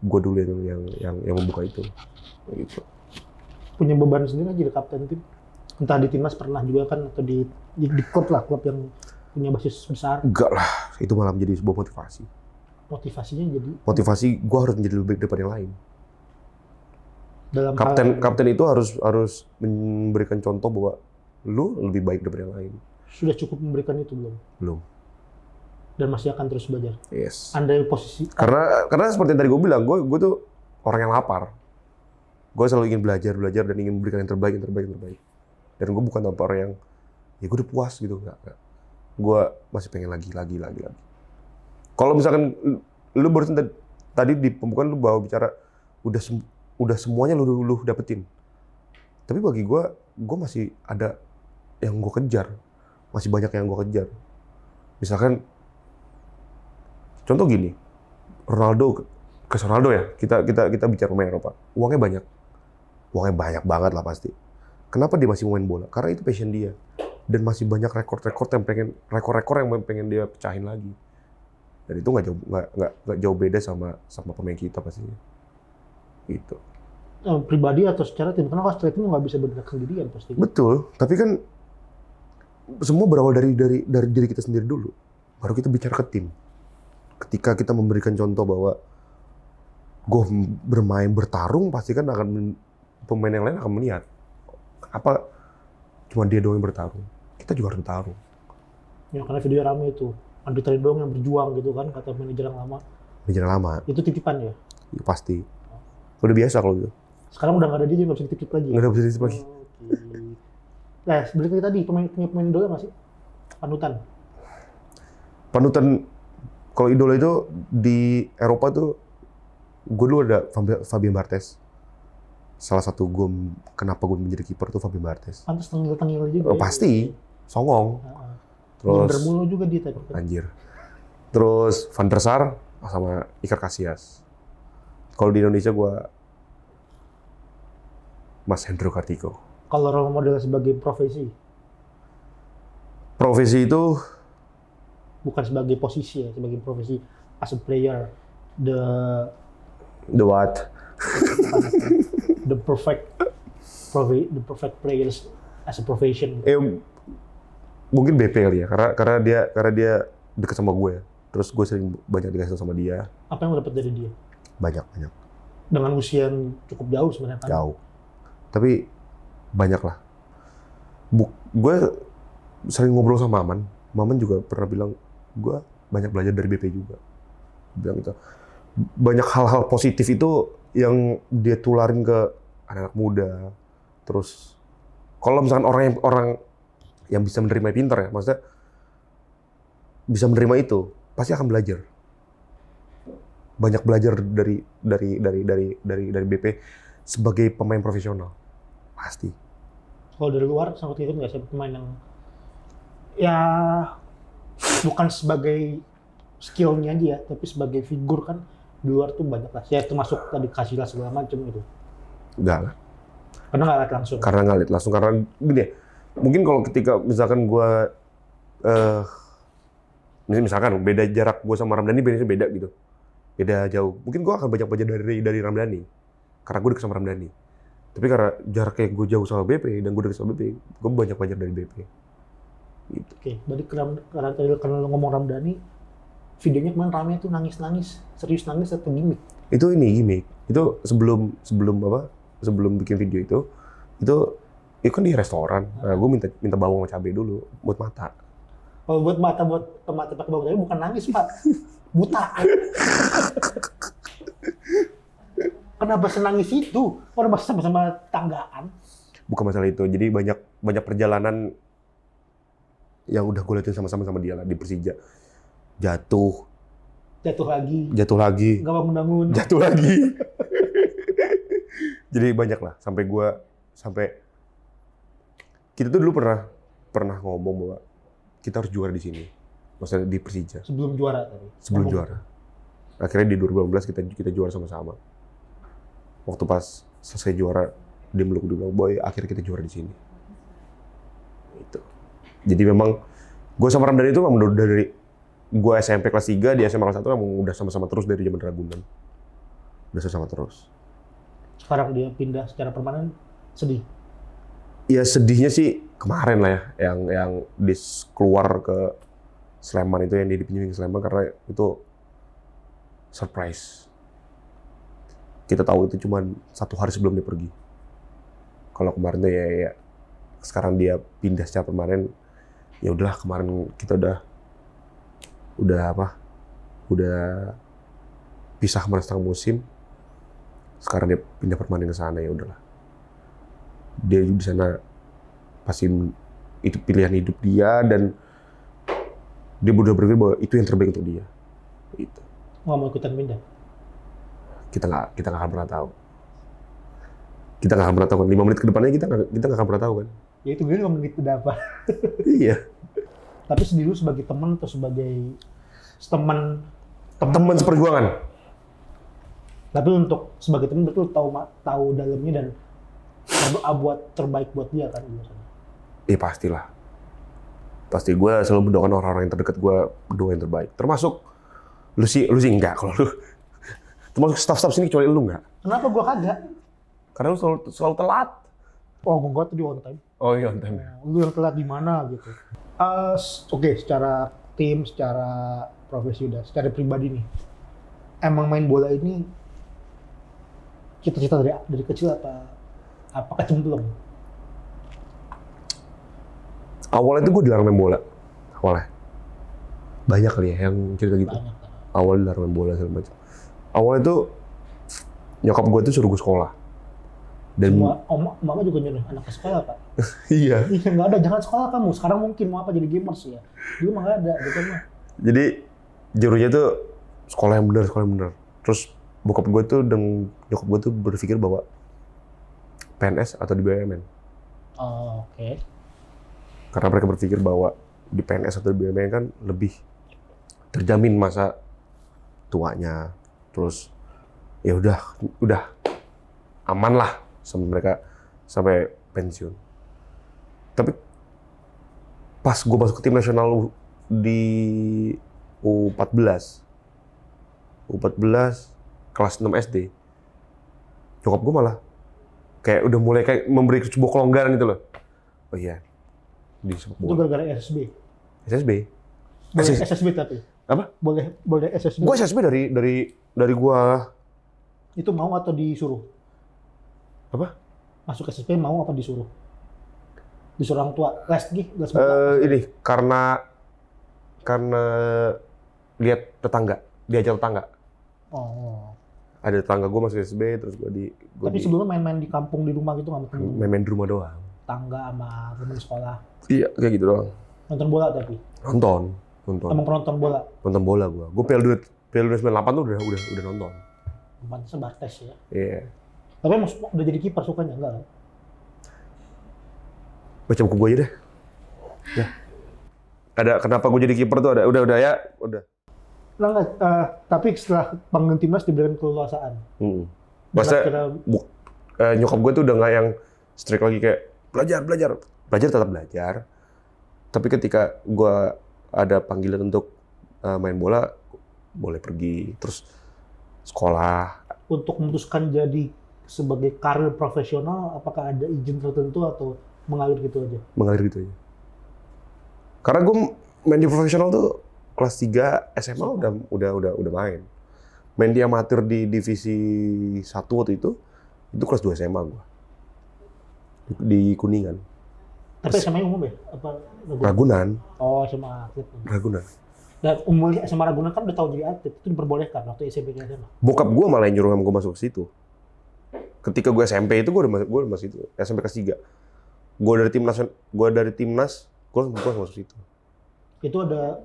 gue dulu yang membuka itu. Gitu. Punya beban sendiri jadi kapten tim? Entah di timnas pernah juga kan atau di klub lah, klub yang punya basis besar. Enggak lah, itu malah menjadi sebuah motivasi. Motivasinya jadi? Motivasi gue harus menjadi lebih baik daripada yang lain. Dalam Kapten itu harus memberikan contoh bahwa lu lebih baik daripada yang lain. Sudah cukup memberikan itu belum? Belum. Dan masih akan terus belajar? Yes. Andai posisi... Karena seperti yang tadi gue bilang, gue tuh orang yang lapar. Gue selalu ingin belajar dan ingin memberikan yang terbaik. Dan gue bukan orang yang, ya gue udah puas gitu, enggak. Gue masih pengen lagi. Kalau misalkan lu baru tadi di pembukaan lu bawa bicara udah semuanya lu dapetin. Tapi bagi gue masih ada yang gue kejar, masih banyak yang gue kejar. Misalkan contoh gini, Ronaldo ya, kita bicara pemain Eropa, uangnya banyak banget lah pasti. Kenapa dia masih main bola? Karena itu passion dia. Dan masih banyak rekor-rekor yang pengen dia pecahin lagi. Dan itu nggak jauh beda sama pemain kita pastinya. Gitu. Pribadi atau secara tim, karena kalau itu nggak bisa bergerak sendirian pasti. Betul, tapi kan semua berawal dari diri kita sendiri dulu. Baru kita bicara ke tim. Ketika kita memberikan contoh bahwa gue bertarung, pasti kan pemain yang lain akan melihat. Apa cuma dia doang yang bertarung, kita juga harus bertarung. Ya karena video rame itu, Andri Tari doang yang berjuang gitu kan, kata manajer yang lama. Itu Itu titipan ya? Ya, pasti. Udah biasa kalau gitu. Sekarang udah nggak ada dia, nggak bisa dititip lagi. Nggak ada bisa dititip lagi. Oke. Nah, sebenarnya tadi punya pemain idola nggak sih? Panutan. Panutan kalau idola itu di Eropa tuh, gue dulu ada Fabian Barthez. Salah satu gue kenapa gue menjadi kiper tuh Fabian Barthez. Pantas tengil-tengil juga. Oh, pasti, songong. Heeh. Terus Blunder mulu juga dia tadi. anjir. Terus Van der Sar sama Iker Casillas. Kalau di Indonesia gue Mas Hendro Kartiko. Kalau role model sebagai profesi, Profesi itu bukan sebagai posisi ya, sebagai profesi as a player, the what? the perfect players as a profession. Mungkin BP kali ya, karena dia dekat sama gue. Terus gue sering banyak dikasih tau sama dia. Apa yang lo dapat dari dia? Banyak. Dengan usia yang cukup jauh sebenarnya kan? Jauh. Tapi banyak lah. Gue sering ngobrol sama Maman. Maman juga pernah bilang, gue banyak belajar dari BP juga. Bilang itu. Banyak hal-hal positif itu yang dia tularin ke anak-anak muda. Terus, kalau misalkan orang yang bisa menerima pinter ya, maksudnya bisa menerima itu, pasti akan belajar. Banyak belajar dari BP sebagai pemain profesional. Pasti. Kalau dari luar, sangkut ikut nggak sih pemain yang ya bukan sebagai skillnya dia, tapi sebagai figur kan di luar tuh banyak lah. Ya termasuk tadi Casillas segala macam gitu. Enggak lah. Karena nggak lihat langsung. Karena nggak lihat langsung. Karena gini ya, mungkin kalau ketika misalkan gue misalkan beda jarak gue sama Ramdhani beda gitu. Beda jauh. Mungkin gue akan banyak belajar dari Ramdhani. Karena gue dekat sama Ramdhani. Tapi karena jaraknya gue jauh sama BP dan gue dekat sama BP, gue banyak belajar dari BP. Gitu. Oke, berarti karena lo ngomong Ramdhani, videonya kemarin rame tuh nangis-nangis, serius nangis atau gimmick? Itu ini gimmick. Itu sebelum bikin video itu kan di restoran. Nah, gue minta bawang sama cabai dulu buat mata. Kalau buat mata pakai bawang cabai bukan nangis, Pak. Buta. Kenapa senangis itu? Orang masih sama-sama tanggaan. Bukan masalah itu. Jadi banyak perjalanan yang udah gue liatin sama-sama sama dia lah di Persija. Jatuh lagi. Gak bangun-bangun. Jatuh lagi. Jadi banyak lah sampai kita tuh dulu pernah ngomong bahwa kita harus juara di sini. Maksudnya di Persija. Sebelum juara tadi. Juara. Akhirnya di 2018 kita juara sama-sama. Waktu pas selesai juara, dia meluk dulu, boy, akhirnya kita juara di sini. Itu. Jadi memang gue sama Ramdhani itu memang udah dari gue SMP kelas 3, di SMA kelas 1 memang udah sama-sama terus dari zaman Ragunan. Udah sama terus. Sekarang dia pindah secara permanen, sedih. Ya sedihnya sih kemarin lah ya, yang keluar ke Sleman itu, yang dia dipinjemin ke Sleman karena itu surprise. Kita tahu itu cuma 1 hari sebelum dia pergi. Kalau kemarin tuh ya sekarang dia pindah secara permanen, ya udahlah, kemarin kita udah pisah kemarin setengah musim. Sekarang dia pindah permanen ke sana, ya udahlah. Dia di sana pasti itu pilihan hidup dia dan dia udah berpikir bahwa itu yang terbaik untuk dia. Itu. Nggak mau ikutan pindah? Kita nggak akan pernah tahu. Kita nggak akan pernah tahu kan. 5 menit ke depannya kita nggak akan pernah tahu kan. Ya itu gue 5 menit udah apa. Iya. Tapi sendiri lu sebagai teman atau sebagai teman seperjuangan. Tapi untuk sebagai teman betul tahu dalamnya dan buat terbaik buat dia kan biasanya. Iya pastilah. Pasti gue selalu mendoakan orang-orang yang terdekat gue berdoa yang terbaik. Termasuk lu sih enggak kalau lu. Termasuk staff-staff sini kecuali lu enggak. Kenapa gua kagak? Karena lu selalu telat. Oh, gua tuh di on time. Oh iya on time. Lu yang telat di mana gitu. Oke, secara tim, secara profesi udah, secara pribadi nih. Emang main bola ini cita-cita dari kecil apa kecemplung? Awalnya itu gue dilarang main bola. Awalnya. Banyak kali ya yang cerita gitu. Banyak. Awalnya dilarang main bola segala macam. Awalnya itu nyokap gue tuh suruh gue sekolah. Dan Semua mama juga nyuruh anak ke sekolah Pak. iya. Iya nggak ada, jangan sekolah kamu. Sekarang mungkin mau apa jadi gamers ya. Dulu mah nggak ada gitu mah. Jadi jurunya tuh sekolah yang benar. Terus bokap gue tuh dan nyokap gue tuh berpikir bahwa PNS atau di BUMN. Oh, oke. Karena mereka berpikir bahwa di PNS atau di BUMN kan lebih terjamin masa tuanya. Terus ya udah aman lah sama mereka sampai pensiun. Tapi pas gue masuk ke tim nasional di U14 kelas 6 SD, nyokap gue malah kayak udah mulai kayak memberi sebuah kelonggaran gitu loh. Oh iya, di sepak Itu bola. gara-gara SSB. SSB. Boleh SSB tapi. Apa? Boleh SSB. Gue SSB dari gua Itu mau atau disuruh? apa? Masuk SSB mau apa disuruh? Disuruh orang tua. Les bola. Ini karena lihat tetangga, diajar tetangga. Oh. Ada tetangga gue masuk SSB, terus Tapi sebelumnya main-main di kampung di rumah gitu nggak mau main di rumah doang. tangga sama temen sekolah. Iya, kayak gitu doang. Nonton bola tapi. Nonton. Emang penonton bola. Nonton bola gue. Gue Piala Dunia 98 tuh udah nonton. Pantasnya Bartes ya. Iya. Tapi emang udah jadi kiper sukanya enggak kan? Baca buku gue aja deh. Ya. Ada kenapa gue jadi kiper tuh ada. Udah. Nah, enggak, tapi setelah panggung timnas diberikan keleluasaan. Maksudnya Kira-kira nyokap gue tuh udah nggak yang strict lagi kayak belajar tetap belajar. Tapi ketika gue ada panggilan untuk main bola, boleh pergi terus sekolah. untuk memutuskan jadi sebagai karir profesional, apakah ada izin tertentu atau mengalir gitu aja? Mengalir gitu aja. Karena gue main di profesional tuh kelas 3 SMA udah main. Main di amatir di divisi 1 waktu itu kelas 2 SMA gue. Di Kuningan. Tapi SMA umum ya? Apa Ragunan. Oh, SMA atlet. Ragunan. Dan umumnya SMA Ragunan kan udah tahu jadi atlet, itu diperbolehkan waktu SMP ke SMA. Bokap gue malah yang nyuruh gue masuk ke situ. Ketika gue SMP itu gue udah masuk itu. SMP kelas 3. Gue dari timnas, gue masuk situ. Itu ada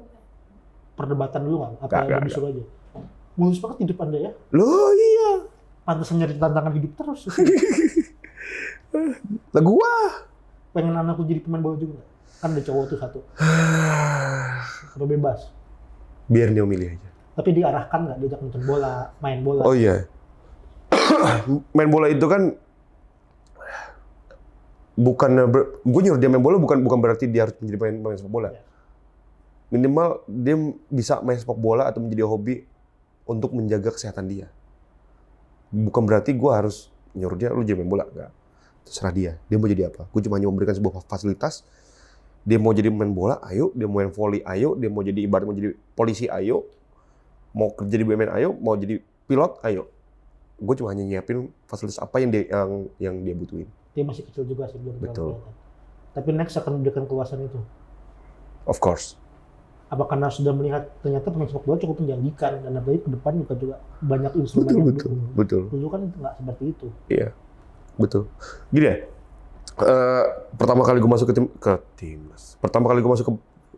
perdebatan dulu nggak? Apa Nggak. disuruh aja? Mulus banget hidup Anda ya. Loh iya. Pantesan nyari tantangan hidup terus. Lah gua. Pengen anak tuh jadi pemain bola juga nggak? Kan ada cowok tuh satu. Atau bebas. Biar dia milih aja. Tapi diarahkan nggak diajak nonton bola, main bola? Oh iya. Main bola itu kan bukan gue nyuruh dia main bola bukan berarti dia harus menjadi pemain sepak bola. Ya. Minimal dia bisa main sepak bola atau menjadi hobi untuk menjaga kesehatan dia. Bukan berarti gue harus nyuruh dia lu jadi main bola, enggak. Terserah dia. Dia mau jadi apa? Gue cuma hanya memberikan sebuah fasilitas. Dia mau jadi main bola, ayo. Dia mau main volley, ayo. Dia mau jadi ibarat mau jadi polisi, ayo. Mau kerja di BUMN, ayo. Mau jadi pilot, ayo. Gue cuma hanya nyiapin fasilitas apa yang dia butuhin. Dia masih kecil juga sih, belum terlalu Betul. kelihatan. Tapi next akan memberikan keluasan itu. Of course. Apa karena sudah melihat ternyata pemain sepak bola cukup menjanjikan dan apalagi ke depan juga banyak instrumen yang mendukung. Betul. Dulu kan itu nggak seperti itu. Iya, betul. Gini ya, pertama kali gue masuk ke timnas, pertama kali gue masuk ke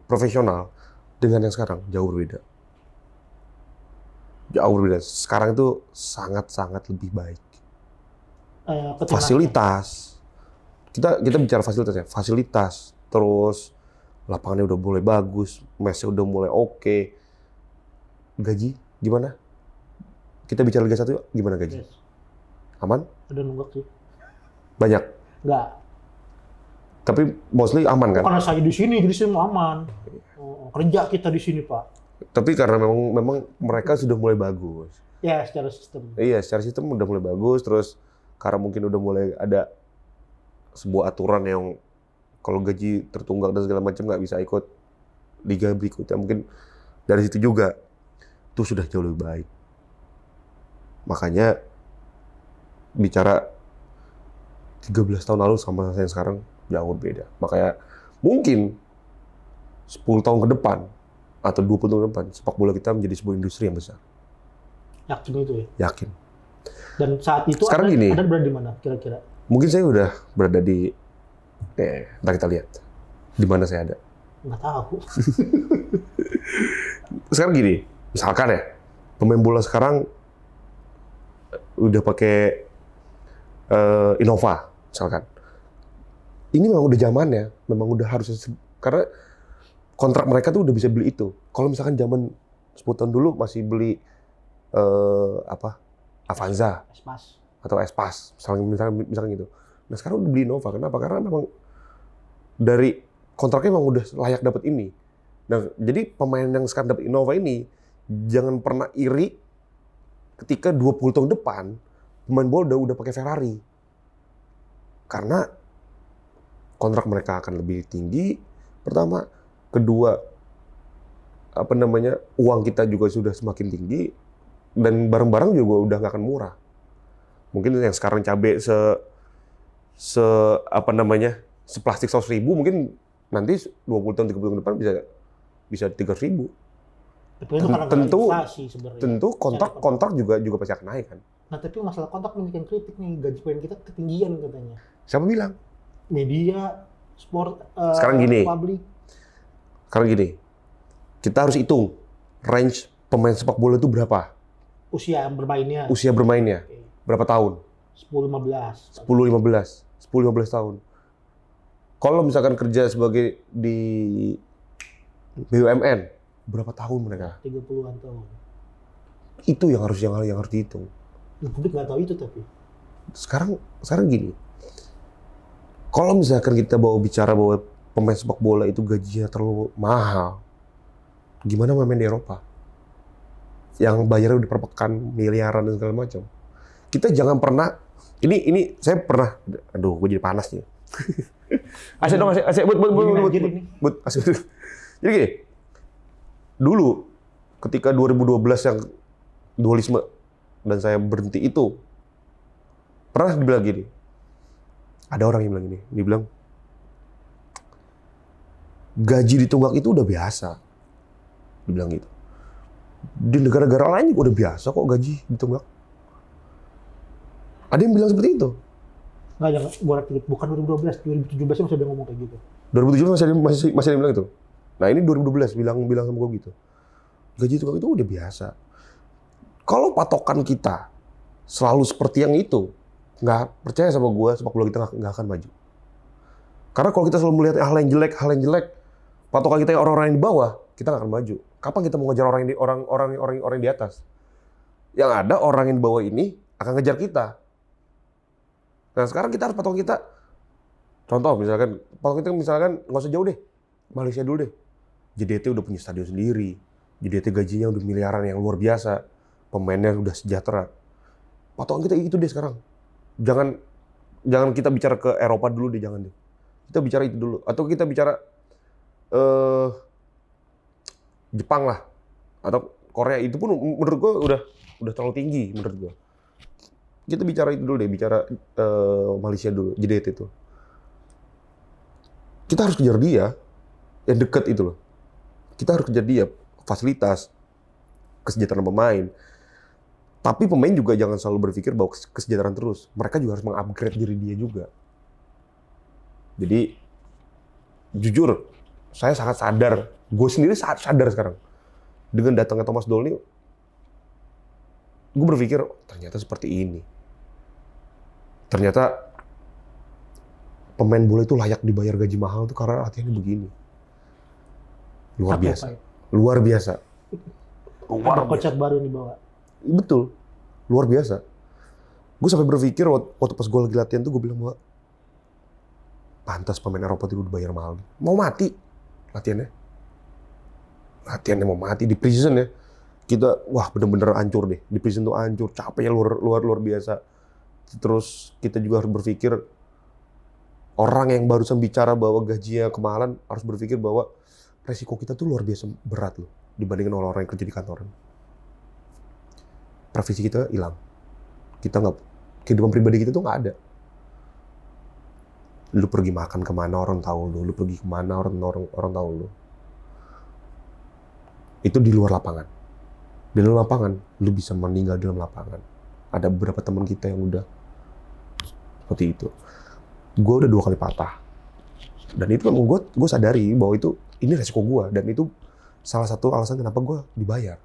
profesional dengan yang sekarang jauh berbeda. Jauh berbeda. Sekarang itu sangat lebih baik. Ketimnasnya. Fasilitas, kita bicara fasilitas ya, fasilitas, terus lapangannya udah mulai bagus, mesnya udah mulai oke. Gaji gimana? Kita bicara Liga 1 yuk, gimana gaji? Yes. Aman? Ada nunggak sih. Banyak. Nggak. Tapi mostly aman kan? Karena saya di sini, jadi saya mau aman. Kerja kita di sini, Pak. Tapi karena memang mereka sudah mulai bagus. Ya, secara sistem. Iya, secara sistem udah mulai bagus, terus karena mungkin udah mulai ada sebuah aturan yang kalau gaji tertunggak dan segala macam nggak bisa ikut liga berikutnya. Mungkin dari situ juga itu sudah jauh lebih baik. Makanya bicara 13 tahun lalu sama yang sekarang jauh berbeda. Makanya mungkin 10 tahun ke depan atau 20 tahun ke depan sepak bola kita menjadi sebuah industri yang besar. Yakin itu ya? Yakin. Dan saat itu Sekarang gini. Anda berada di mana kira-kira? Mungkin saya udah berada di, ntar kita lihat di mana saya ada. Nggak tahu. Sekarang gini, misalkan ya, pemain bola sekarang udah pakai Innova, misalkan. Ini memang udah zamannya, memang udah harus, karena kontrak mereka tuh udah bisa beli itu. Kalau misalkan zaman 10 tahun dulu masih beli Avanza Espas. atau Espas, misalkan gitu. Nah sekarang udah beli Innova, kenapa? Karena memang dari kontraknya memang udah layak dapat ini. Nah jadi pemain yang sekarang dapat Innova ini jangan pernah iri ketika 20 tahun depan pemain bola udah pakai Ferrari. Karena kontrak mereka akan lebih tinggi, pertama. Kedua, uang kita juga sudah semakin tinggi, dan barang-barang juga udah nggak akan murah. Mungkin yang sekarang cabai seplastik 100.000, mungkin nanti 20 tahun, 30 tahun depan bisa 300.000. Tapi itu karena inflasi sebenarnya. Tentu kontrak juga pasti akan naik kan. Nah tapi masalah kontrak mungkin kritik nih, gaji pemain kita ketinggian katanya. Siapa bilang? Media, sport, Sekarang gini. publik. Sekarang gini, kita harus hitung range pemain sepak bola itu berapa? Usia bermainnya. Usia bermainnya. Oke. Berapa tahun? 10-15. 10-15 tahun. Kalau misalkan kerja sebagai di BUMN, berapa tahun mereka? 30-an tahun. Itu yang harus dihitung. Publik nggak tahu itu tapi. Sekarang gini, kalau misalkan kita bicara bahwa pemain sepak bola itu gajinya terlalu mahal, gimana main di Eropa? Yang bayarnya udah per pekan miliaran dan segala macam. Kita jangan pernah, ini saya pernah, aduh gue jadi panas nih. Asik dong, asik, but, asik. Jadi gini, dulu ketika 2012 yang dualisme dan saya berhenti itu, pernah dibilang gini, ada orang yang bilang gini, dia bilang, gaji ditunggak itu udah biasa. Dibilang gitu. Di negara-negara lain juga udah biasa kok gaji ditunggak. Ada yang bilang seperti itu. Nggak, jangan, bukan 2012, 2017 masih ada ngomong kayak gitu. 2017 masih ada yang bilang itu. Nah ini 2012 bilang sama gue gitu. Gaji ditunggak itu udah biasa. Kalau patokan kita selalu seperti yang itu, nggak percaya sama gue, sepak bola kita nggak akan maju. Karena kalau kita selalu melihat hal yang jelek, patokan kita yang orang-orang yang di bawah, kita nggak akan maju. Kapan kita mau ngejar orang di atas? Yang ada orang yang di bawah ini akan ngejar kita. Nah sekarang kita harus patokan kita. Contoh patokan kita misalkan nggak usah jauh deh, Malaysia dulu deh. JDT udah punya stadion sendiri, JDT gajinya udah miliaran yang luar biasa, pemainnya udah sejahtera. Patokan kita itu deh sekarang. Jangan kita bicara ke Eropa dulu deh, jangan deh. Kita bicara itu dulu. Atau kita bicara Jepang lah. Atau Korea. Itu pun menurut gue udah terlalu tinggi menurut gue. Kita bicara itu dulu deh. Bicara Malaysia dulu. JDT itu. Kita harus kejar dia. Yang dekat itu loh. Kita harus kejar dia. Fasilitas. Kesejahteraan pemain. Tapi pemain juga jangan selalu berpikir bahwa kesejahteraan terus. Mereka juga harus mengupgrade diri dia juga. Jadi, jujur, saya sangat sadar. Gue sendiri sadar sekarang. Dengan datangnya Thomas Doll ini, gue berpikir, ternyata seperti ini. Ternyata, pemain bola itu layak dibayar gaji mahal tuh karena latihannya begini. Luar biasa. Luar biasa. Ada konsep baru yang dibawa. Betul. Luar biasa. Gue sampai berpikir waktu pas gue lagi latihan tuh gue bilang bahwa pantas pemain Eropa itu dibayar mahal. Mau mati latihannya. Latihannya mau mati di precision ya. Kita bener-bener hancur deh. Di precision tuh hancur, capeknya luar biasa. Terus kita juga harus berpikir orang yang barusan bicara bahwa gajinya kemahalan harus berpikir bahwa resiko kita tuh luar biasa berat loh dibandingkan orang-orang yang kerja di kantoran. Privasi kita hilang. Kita nggak, kehidupan pribadi kita tuh nggak ada. Lu pergi makan kemana orang tahu lu pergi kemana orang tahu lu. Itu di luar lapangan. Di dalam lapangan, lu bisa meninggal di dalam lapangan. Ada beberapa teman kita yang udah seperti itu. Gue udah 2 kali patah. Dan itu memang gue sadari bahwa ini resiko gue. Dan itu salah satu alasan kenapa gue dibayar.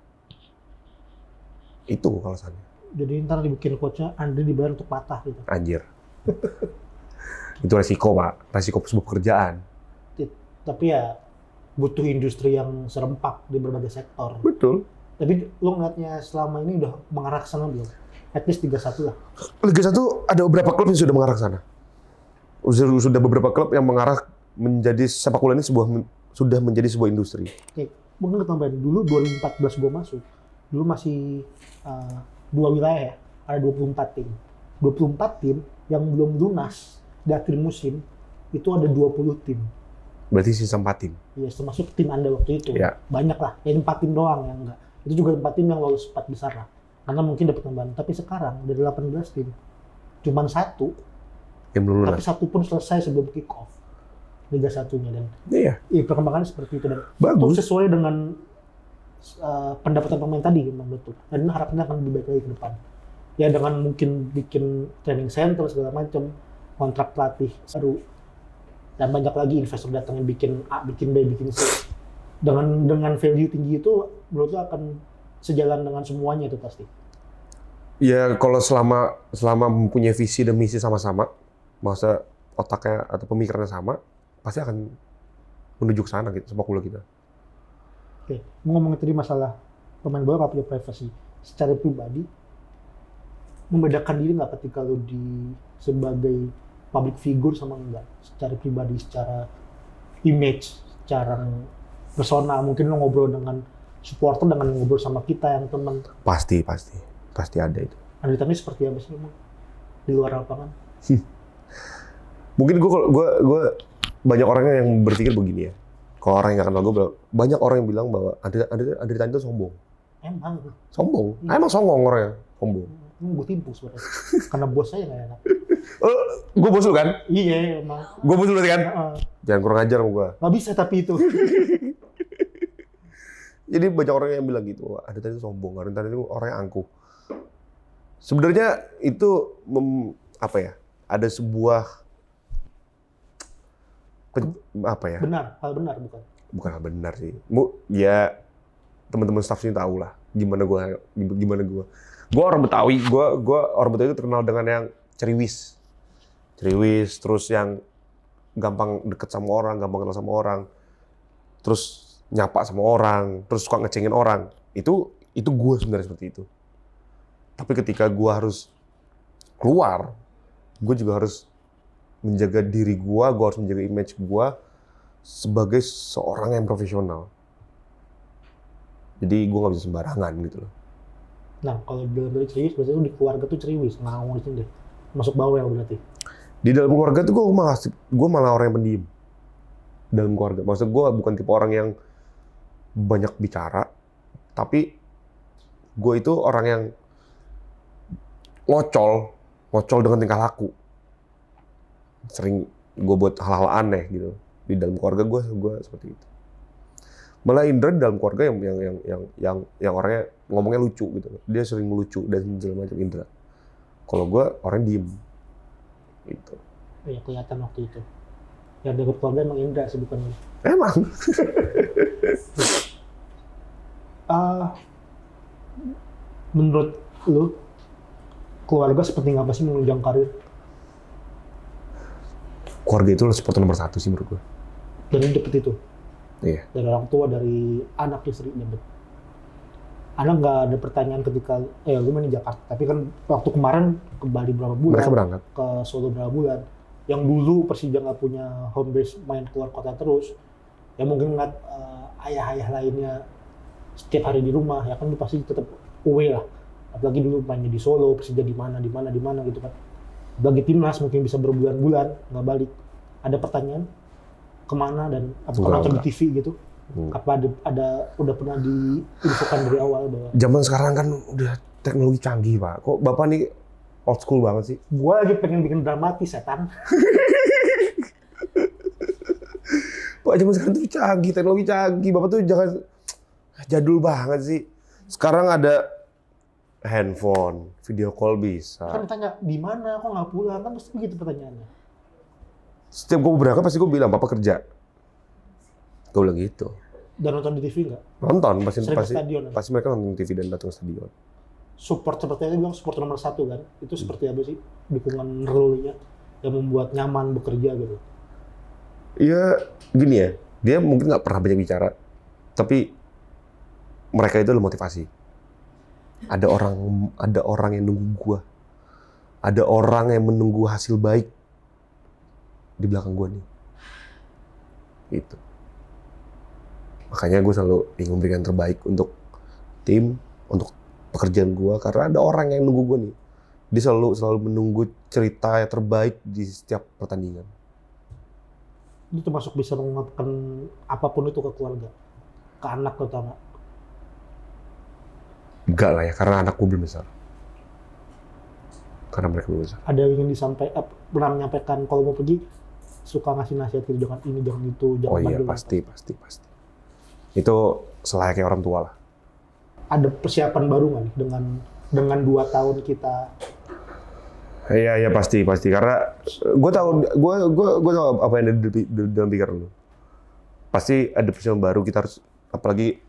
Itu alasannya. Jadi ntar dibikin quotes-nya, Andre dibayar untuk patah gitu. Anjir. Itu resiko, Pak. Resiko sebuah pekerjaan. Tapi ya butuh industri yang serempak di berbagai sektor. Betul. Tapi lo ngeliatnya selama ini udah mengarah ke sana belum? At least 3-1 lah. Liga 1 ada beberapa klub yang sudah mengarah ke sana. Sudah beberapa klub yang mengarah menjadi sepak bola ini sudah menjadi sebuah industri. Oke, mungkin ketambahan dulu 2014 gue masuk. Dulu masih 2 wilayah ya, ada 24 tim. 24 tim yang belum lunas di akhir musim itu ada 20 tim. Berarti sisa 4 tim. Iya, termasuk tim Anda waktu itu. Ya. Banyak lah, ya 4 tim doang yang enggak. Itu juga 4 tim yang lolos 4 besar lah. Karena mungkin dapat tambahan. Tapi sekarang dari 18 tim, cuman 1, Yang belum tapi lunas. 1 pun selesai sebelum kick off Liga 1-nya. Dan Iya. perkembangannya seperti itu. Dan Bagus. itu sesuai dengan pendapatan pemain tadi, memang betul. Dan harapannya akan lebih baik lagi ke depan. Ya dengan mungkin bikin training center segala macam, kontrak pelatih baru, dan banyak lagi investor datang yang bikin A, bikin B, bikin C. Dengan value tinggi itu, menurut lo akan sejalan dengan semuanya itu pasti. Ya kalau selama mempunyai visi dan misi sama-sama, masa otaknya atau pemikirannya sama, pasti akan menuju ke sana gitu, sepak bola kita. Oke, ngomongin tadi masalah pemain bola nggak punya privasi. Secara pribadi, membedakan diri nggak ketika lo sebagai public figure sama enggak? Secara pribadi, secara image, secara personal, mungkin lo ngobrol dengan supporter, dengan ngobrol sama kita yang teman. Pasti ada itu. Andritannya seperti apa sih emang di luar lapangan? Mungkin gue banyak orang yang berpikir begini ya. Kalau orang yang nggak kenal gue, banyak orang yang bilang bahwa Andri Tani itu sombong. Sombong. Emang songong orangnya, sombong. Gue timpuk sebenarnya. Karena bos saya nggak enak. Gue bos lu kan? Iya emang. Gue bos lu berarti kan? Heeh. Jangan kurang ajar sama gue. Nggak bisa tapi itu. Jadi banyak orang yang bilang gitu, Andri Tani itu sombong, Andri Tani itu orangnya angkuh. Sebenarnya itu ada sebuah Hal benar bukan? Bukan hal benar sih. Ya teman-teman staff sini tahu lah gimana gue. Gue orang Betawi, gue orang Betawi itu terkenal dengan yang ceriwis, terus yang gampang deket sama orang, gampang kenal sama orang, terus nyapa sama orang, terus suka ngecengin orang. Itu gue sebenarnya seperti itu. Tapi ketika gue harus keluar, gue juga harus menjaga diri gue harus menjaga image gue sebagai seorang yang profesional. Jadi gue nggak bisa sembarangan gitu loh. Nah, kalau dari ceriwis, berarti itu di keluarga tuh ceriwis, nggak ngomong di sini deh. Masuk bawel berarti. Di dalam keluarga tuh gue malah orang yang pendiam. Dalam keluarga, maksud gue bukan tipe orang yang banyak bicara, tapi gue itu orang yang ngocol dengan tingkah laku. Sering gue buat hal-hal aneh gitu. Di dalam keluarga gue seperti itu. Malah Indra di dalam keluarga yang orangnya ngomongnya lucu gitu. Dia sering melucu dan segala macam Indra. Kalau gue orang diem. Gitu. Ya kelihatan waktu itu. Yang dari keluarga emang Indra sih bukan. Emang. Menurut lu, keluarga sepenting apa sih menunjang karir? Keluarga itu supporter nomor 1 sih menurut gue. Dan lu dapet itu? Iya. Dari orang tua, dari anak istri nyebut. Anak nggak ada pertanyaan ketika, lu main di Jakarta. Tapi kan waktu kemarin ke Bali berapa bulan? Mereka berangkat. Ke Solo berapa bulan? Yang dulu Persija nggak punya home base, main keluar kota terus. Ya mungkin ngeliat ayah-ayah lainnya setiap hari di rumah, ya kan lu pasti tetap away lah. Apalagi dulu mainnya di Solo, Persija di mana gitu kan. Bagi timnas mungkin bisa berbulan-bulan nggak balik. Ada pertanyaan kemana dan apakah nonton di TV gitu? Apa udah pernah diinfokan dari awal bahwa zaman sekarang kan udah teknologi canggih, Pak. Kok Bapak nih old school banget sih? Gua lagi pengen bikin dramatis, setan. Pak, zaman sekarang tuh canggih, teknologi canggih. Bapak tuh jangan jadul banget sih. Sekarang ada handphone, video call bisa. Kan ditanya, di mana, kok nggak pulang? Kan pasti begitu pertanyaannya. Setiap gue berangkat pasti gue bilang, papa kerja. Gue bilang gitu. Dan nonton di TV nggak? Nonton, pasti Sering ke stadion, ya? pasti mereka nonton TV dan datang ke stadion. Support seperti yang bilang support nomor 1 kan? Itu seperti apa sih dukungan realnya yang membuat nyaman bekerja gitu? Iya, gini ya, dia mungkin nggak pernah banyak bicara, tapi mereka itu adalah motivasi. Ada orang yang nunggu gua, ada orang yang menunggu hasil baik di belakang gua nih. Itu. Makanya gue selalu ingin memberikan terbaik untuk tim, untuk pekerjaan gua, karena ada orang yang nunggu gua nih. Dia selalu menunggu cerita yang terbaik di setiap pertandingan. Itu termasuk bisa mengungkapkan apapun itu ke keluarga, ke anak terutama. Enggak lah ya, karena anak gue belum besar. Karena mereka belum besar. Ada yang ingin pernah menyampaikan kalau mau pergi suka ngasih nasihat gitu, jangan ini, jangan itu, jangan Oh iya, bandel. pasti. Itu selayaknya orang tua lah. Ada persiapan baru nggak nih dengan 2 tahun kita? Iya pasti karena gue tahu apa yang ada di dalam pikiran lu. Pasti ada persiapan baru, kita harus, apalagi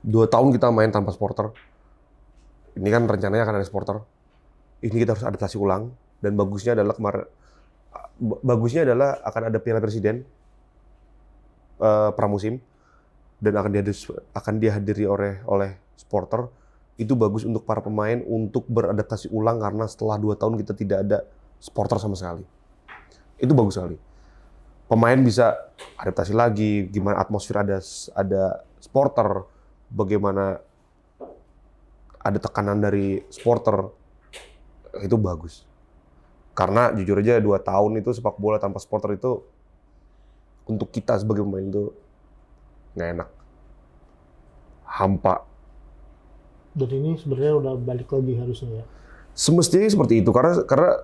2 tahun kita main tanpa supporter. Ini kan rencananya akan ada supporter. Ini kita harus adaptasi ulang, dan bagusnya adalah akan ada Piala Presiden pramusim, dan akan dihadiri oleh supporter. Itu bagus untuk para pemain untuk beradaptasi ulang, karena setelah 2 tahun kita tidak ada supporter sama sekali. Itu bagus sekali. Pemain bisa adaptasi lagi, gimana atmosfer ada supporter, bagaimana ada tekanan dari supporter, itu bagus. Karena jujur aja 2 tahun itu sepak bola tanpa supporter itu untuk kita sebagai pemain itu nggak enak, hampa. Dan ini sebenarnya udah balik lagi harusnya ya. Semestinya seperti itu, karena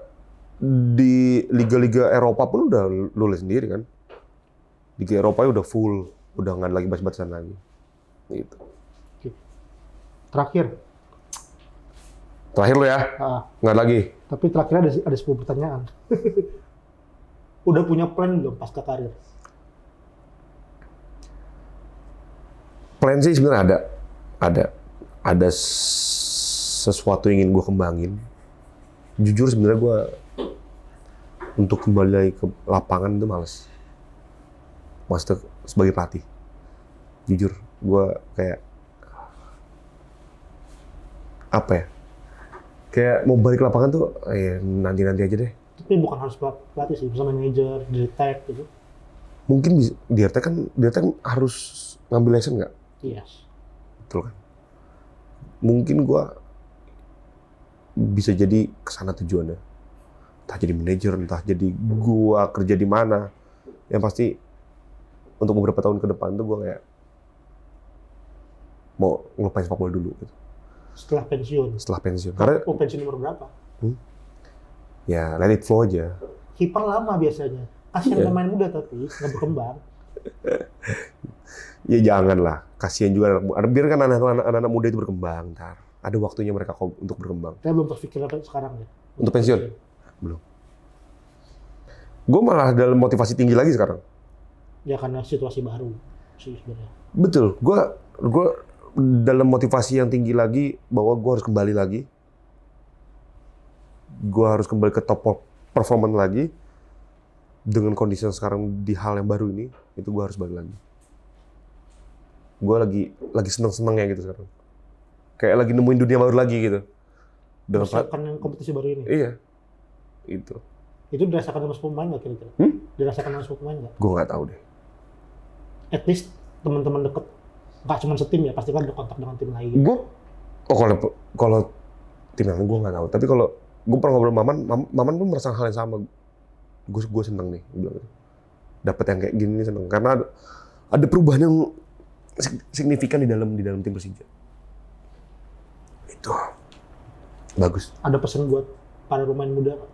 di liga-liga Eropa pun udah lu lihat sendiri kan. Liga Eropa udah full, udah nggak lagi bas-basan lagi. Gitu. Oke. Terakhir Terakhir lo ya, nggak lagi. tapi terakhir ada 10 pertanyaan. Udah punya plan belum pasca karir? Plan sih sebenarnya ada sesuatu yang ingin gue kembangin. Jujur sebenarnya gue untuk kembali lagi ke lapangan itu males. Maksudnya sebagai pelatih. Jujur, gue kayak apa ya? Kayak mau balik ke lapangan tuh, nanti aja deh. Tapi bukan harus pelatih sih, bisa manajer, direct gitu. Mungkin dia kan harus ngambil lesson nggak? Yes. Betul kan? Mungkin gue bisa jadi kesana tujuannya. Entah jadi manajer, entah jadi gue kerja di mana. Yang pasti untuk beberapa tahun ke depan tuh gue kayak mau ngelupain sepak bola dulu gitu. Setelah pensiun. Karena pensiun umur berapa? ya let it flow aja. Kiper lama biasanya. Kasihan pemain muda tapi nggak berkembang. Ya janganlah, kasihan juga. Biarkan anak-anak muda itu berkembang. Ntar ada waktunya mereka untuk berkembang. Saya belum berpikir sekarang ya. Untuk pensiun? Belum. Gue malah dalam motivasi tinggi lagi sekarang. Ya karena situasi baru sih sebenarnya. Betul, gue dalam motivasi yang tinggi lagi, bahwa gue harus kembali lagi. Gue harus kembali ke top performance lagi. Dengan kondisi yang sekarang di hal yang baru ini, itu gue harus balik lagi. Gue lagi seneng-senengnya gitu sekarang. Kayak lagi nemuin dunia baru lagi gitu. Persiapkan yang kompetisi baru ini? Iya, itu. Itu dirasakan sama semua pemain nggak kira-kira? Dirasakan sama semua pemain nggak? Gue nggak tahu deh. At least teman-teman deket, nggak cuma setim ya, pasti kan ada kontak dengan tim lain. Kalau tim lain gue nggak tahu. Tapi kalau gue pernah ngobrol sama Maman pun merasa hal yang sama. Gue seneng nih, dapat yang kayak gini seneng. Karena ada perubahan yang signifikan di dalam tim Persija. Itu bagus. Ada pesan buat para pemain muda nggak?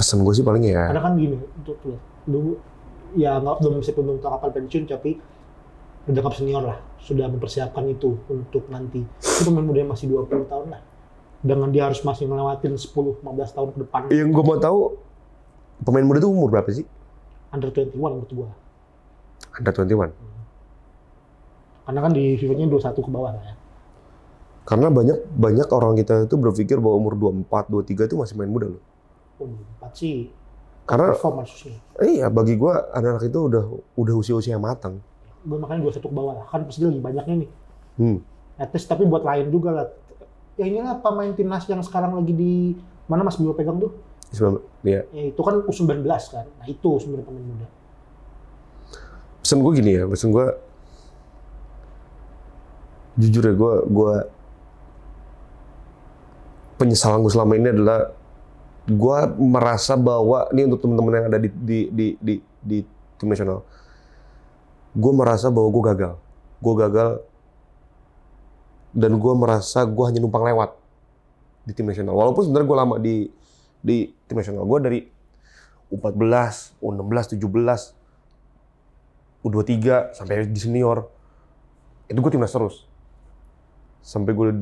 Pesan gue sih paling ya. Karena kan gini, untuk dulu ya belum tahu kapan pensiun, tapi udah cup senior lah, sudah mempersiapkan itu untuk nanti. Itu pemain muda yang masih 20 tahun lah. Dengan dia harus masih ngelewatin 10-15 tahun ke depan. Yang gue mau tahu, pemain muda itu umur berapa sih? Under 21 menurut gua. Under 21. Karena kan di FIFA-nya 21 ke bawah lah ya. Karena banyak orang kita itu berpikir bahwa umur 24, 23 itu masih main muda loh. Oh, 4 sih. Karena Perform harusnya. iya, bagi gue anak-anak itu udah usia-usia yang matang. Gue makanya 21 ke bawah lah. Kan pasti lagi banyaknya nih. Hmm. At least tapi buat lain juga lah. Ya inilah pemain timnas yang sekarang lagi di mana Mas Bimo pegang tuh? Iya. Ya itu kan U19 kan. Nah itu sebenarnya pemain muda. Pesan gue gini ya, pesan gue jujur ya, gue penyesalan gue selama ini adalah gue merasa bahwa ini untuk teman-teman yang ada di tim nasional, gue merasa bahwa gue gagal dan gue merasa gue hanya numpang lewat di tim nasional. Walaupun sebenarnya gue lama di tim nasional, gue dari U14, U16, 17, U23 sampai di senior itu gue timnas terus sampai gue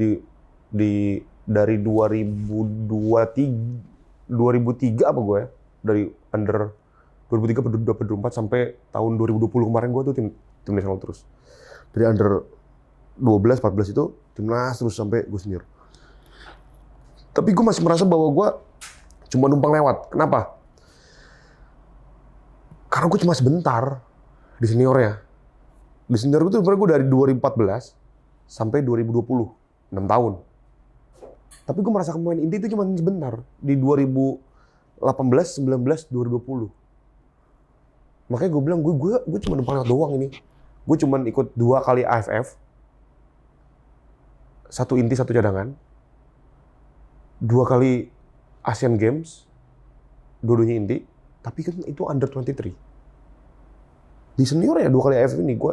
dari 2003 apa gue ya, dari under 2003 2004 sampai tahun 2020 kemarin gue tuh tim nasional terus. Dari under 12 14 itu timnas terus sampai gue senior. Tapi gue masih merasa bahwa gue cuma numpang lewat. Kenapa? Karena gue cuma sebentar di seniornya. Di senior gue tuh gue dari 2014 sampai 2020, 6 tahun. Tapi gue merasa pemain inti itu cuma sebentar, di 2018, 19, 2020. Makanya gue bilang, gue cuma numpang lewat doang ini. Gue cuma ikut 2 kali AFF, 1 inti, 1 cadangan, 2 kali Asian Games, 2-duanya inti, tapi kan itu under 23. Di senior ya 2 kali AFF ini, gue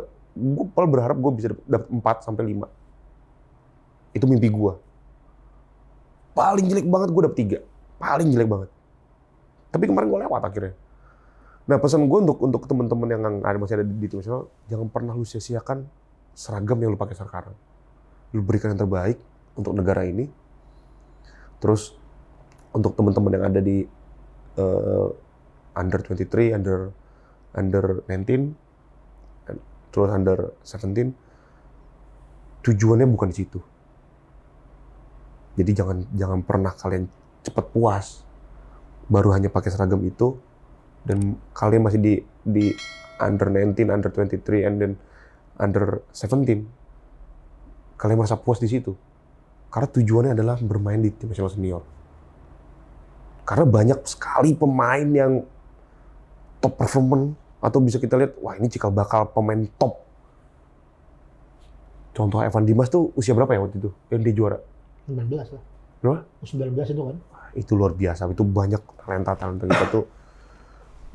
paling berharap gue bisa dapat 4-5. Itu mimpi gue. Paling jelek banget gue dapet 3. Paling jelek banget. Tapi kemarin gue lewat akhirnya. Nah pesan gue untuk teman-teman yang masih ada di tim nasional, jangan pernah lu sia-siakan seragam yang lu pakai sekarang. Lu berikan yang terbaik untuk negara ini. Terus untuk teman-teman yang ada di under 23, under 19, terus under 17, tujuannya bukan di situ. Jadi jangan pernah kalian cepat puas baru hanya pakai seragam itu dan kalian masih di under 19, under 23, and then under 17. Kalian merasa puas di situ. Karena tujuannya adalah bermain di tim nasional senior. Karena banyak sekali pemain yang top performance atau bisa kita lihat, wah ini cikal bakal pemain top. Contoh Evan Dimas tuh usia berapa ya waktu itu yang dia juara? 19 lah. Berapa? 19 itu kan. Itu luar biasa, itu banyak talenta kita tuh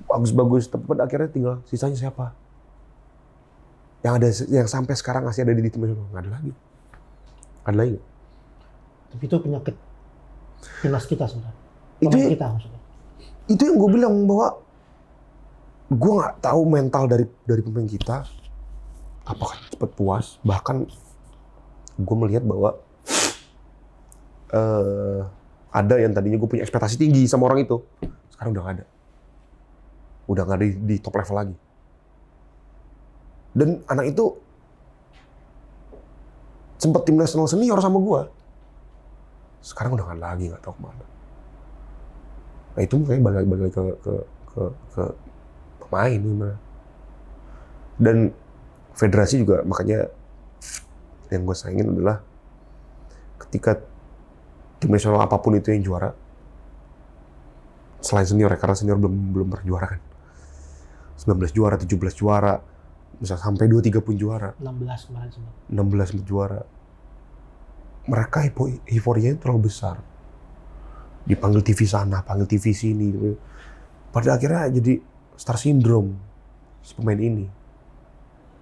bagus-bagus, tapi pada akhirnya tinggal sisanya siapa? Yang sampai sekarang masih ada di tim nasional, nggak ada lagi. Ada lagi nggak? Tapi itu penyakit timnas kita sebenarnya. Itu Pemain kita maksudnya. Itu yang gue bilang bahwa gue nggak tahu mental dari pemain kita apakah cepat puas. Bahkan gue melihat bahwa ada yang tadinya gue punya ekspektasi tinggi sama orang itu, sekarang udah nggak ada. Udah nggak ada di top level lagi. Dan anak itu sempat tim nasional senior sama gue. Sekarang udah nggak lagi, nggak tahu kemana. Nah itu kayak balik ke pemain gimana. Dan federasi juga makanya yang gue sayangin adalah ketika tim nasional apapun itu yang juara, selain senior ya, karena senior belum pernah juara kan. 19 juara, 17 juara, bisa sampai 23 pun juara. 16 kemarin sempat. 16 juara. Mereka euforianya terlalu besar. Dipanggil TV sana, panggil TV sini. Pada akhirnya jadi star syndrome si pemain ini.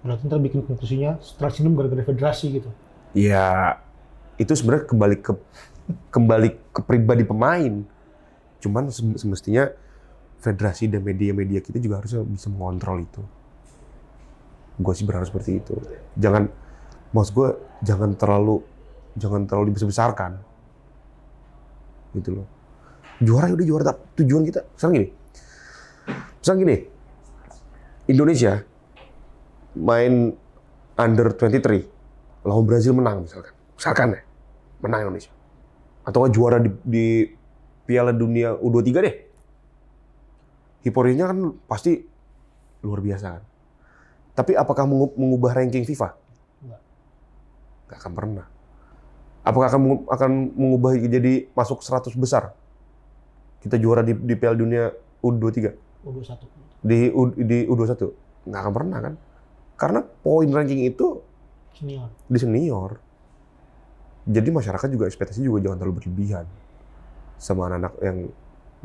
Berarti ntar bikin konklusinya star syndrome gara-gara federasi gitu. Ya, itu sebenarnya kembali ke pribadi pemain. Cuman semestinya federasi dan media-media kita juga harusnya bisa mengontrol itu. Gue sih berharap seperti itu. Maksud gue jangan terlalu dibesar-besarkan. Gitu loh. Juara ya udah juara, tujuan kita sekarang gini. Indonesia main under 23 lawan Brazil menang misalkan ya, menang Indonesia. Atau juara di Piala Dunia U23 deh. Hiporinya kan pasti luar biasa kan. Tapi apakah mengubah ranking FIFA? Nggak akan pernah. Apakah akan mengubah jadi masuk 100 besar? Kita juara di Piala Dunia U23? U21. Di U21? Nggak akan pernah kan? Karena poin ranking itu di senior. Jadi masyarakat juga ekspektasi juga jangan terlalu berlebihan sama anak-anak yang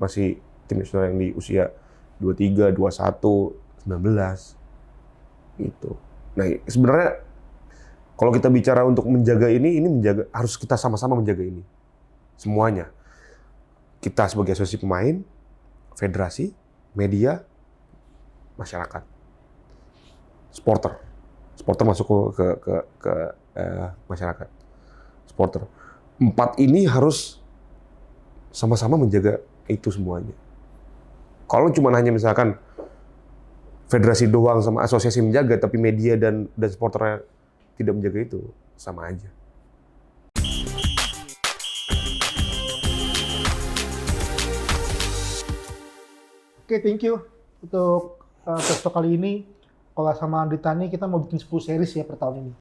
masih tim nasional yang di usia 23, 21, 19 gitu. Nah, sebenarnya kalau kita bicara untuk menjaga ini harus kita sama-sama menjaga ini. Semuanya. Kita sebagai asosiasi pemain, federasi, media, masyarakat. Supporter masuk ke masyarakat. Supporter. 4 ini harus sama-sama menjaga itu semuanya. Kalau cuma hanya misalkan federasi doang sama asosiasi menjaga, tapi media dan supporternya tidak menjaga itu, sama aja. Oke, thank you untuk episode kali ini. Kalau sama Andritani kita mau bikin 10 series ya per tahun ini.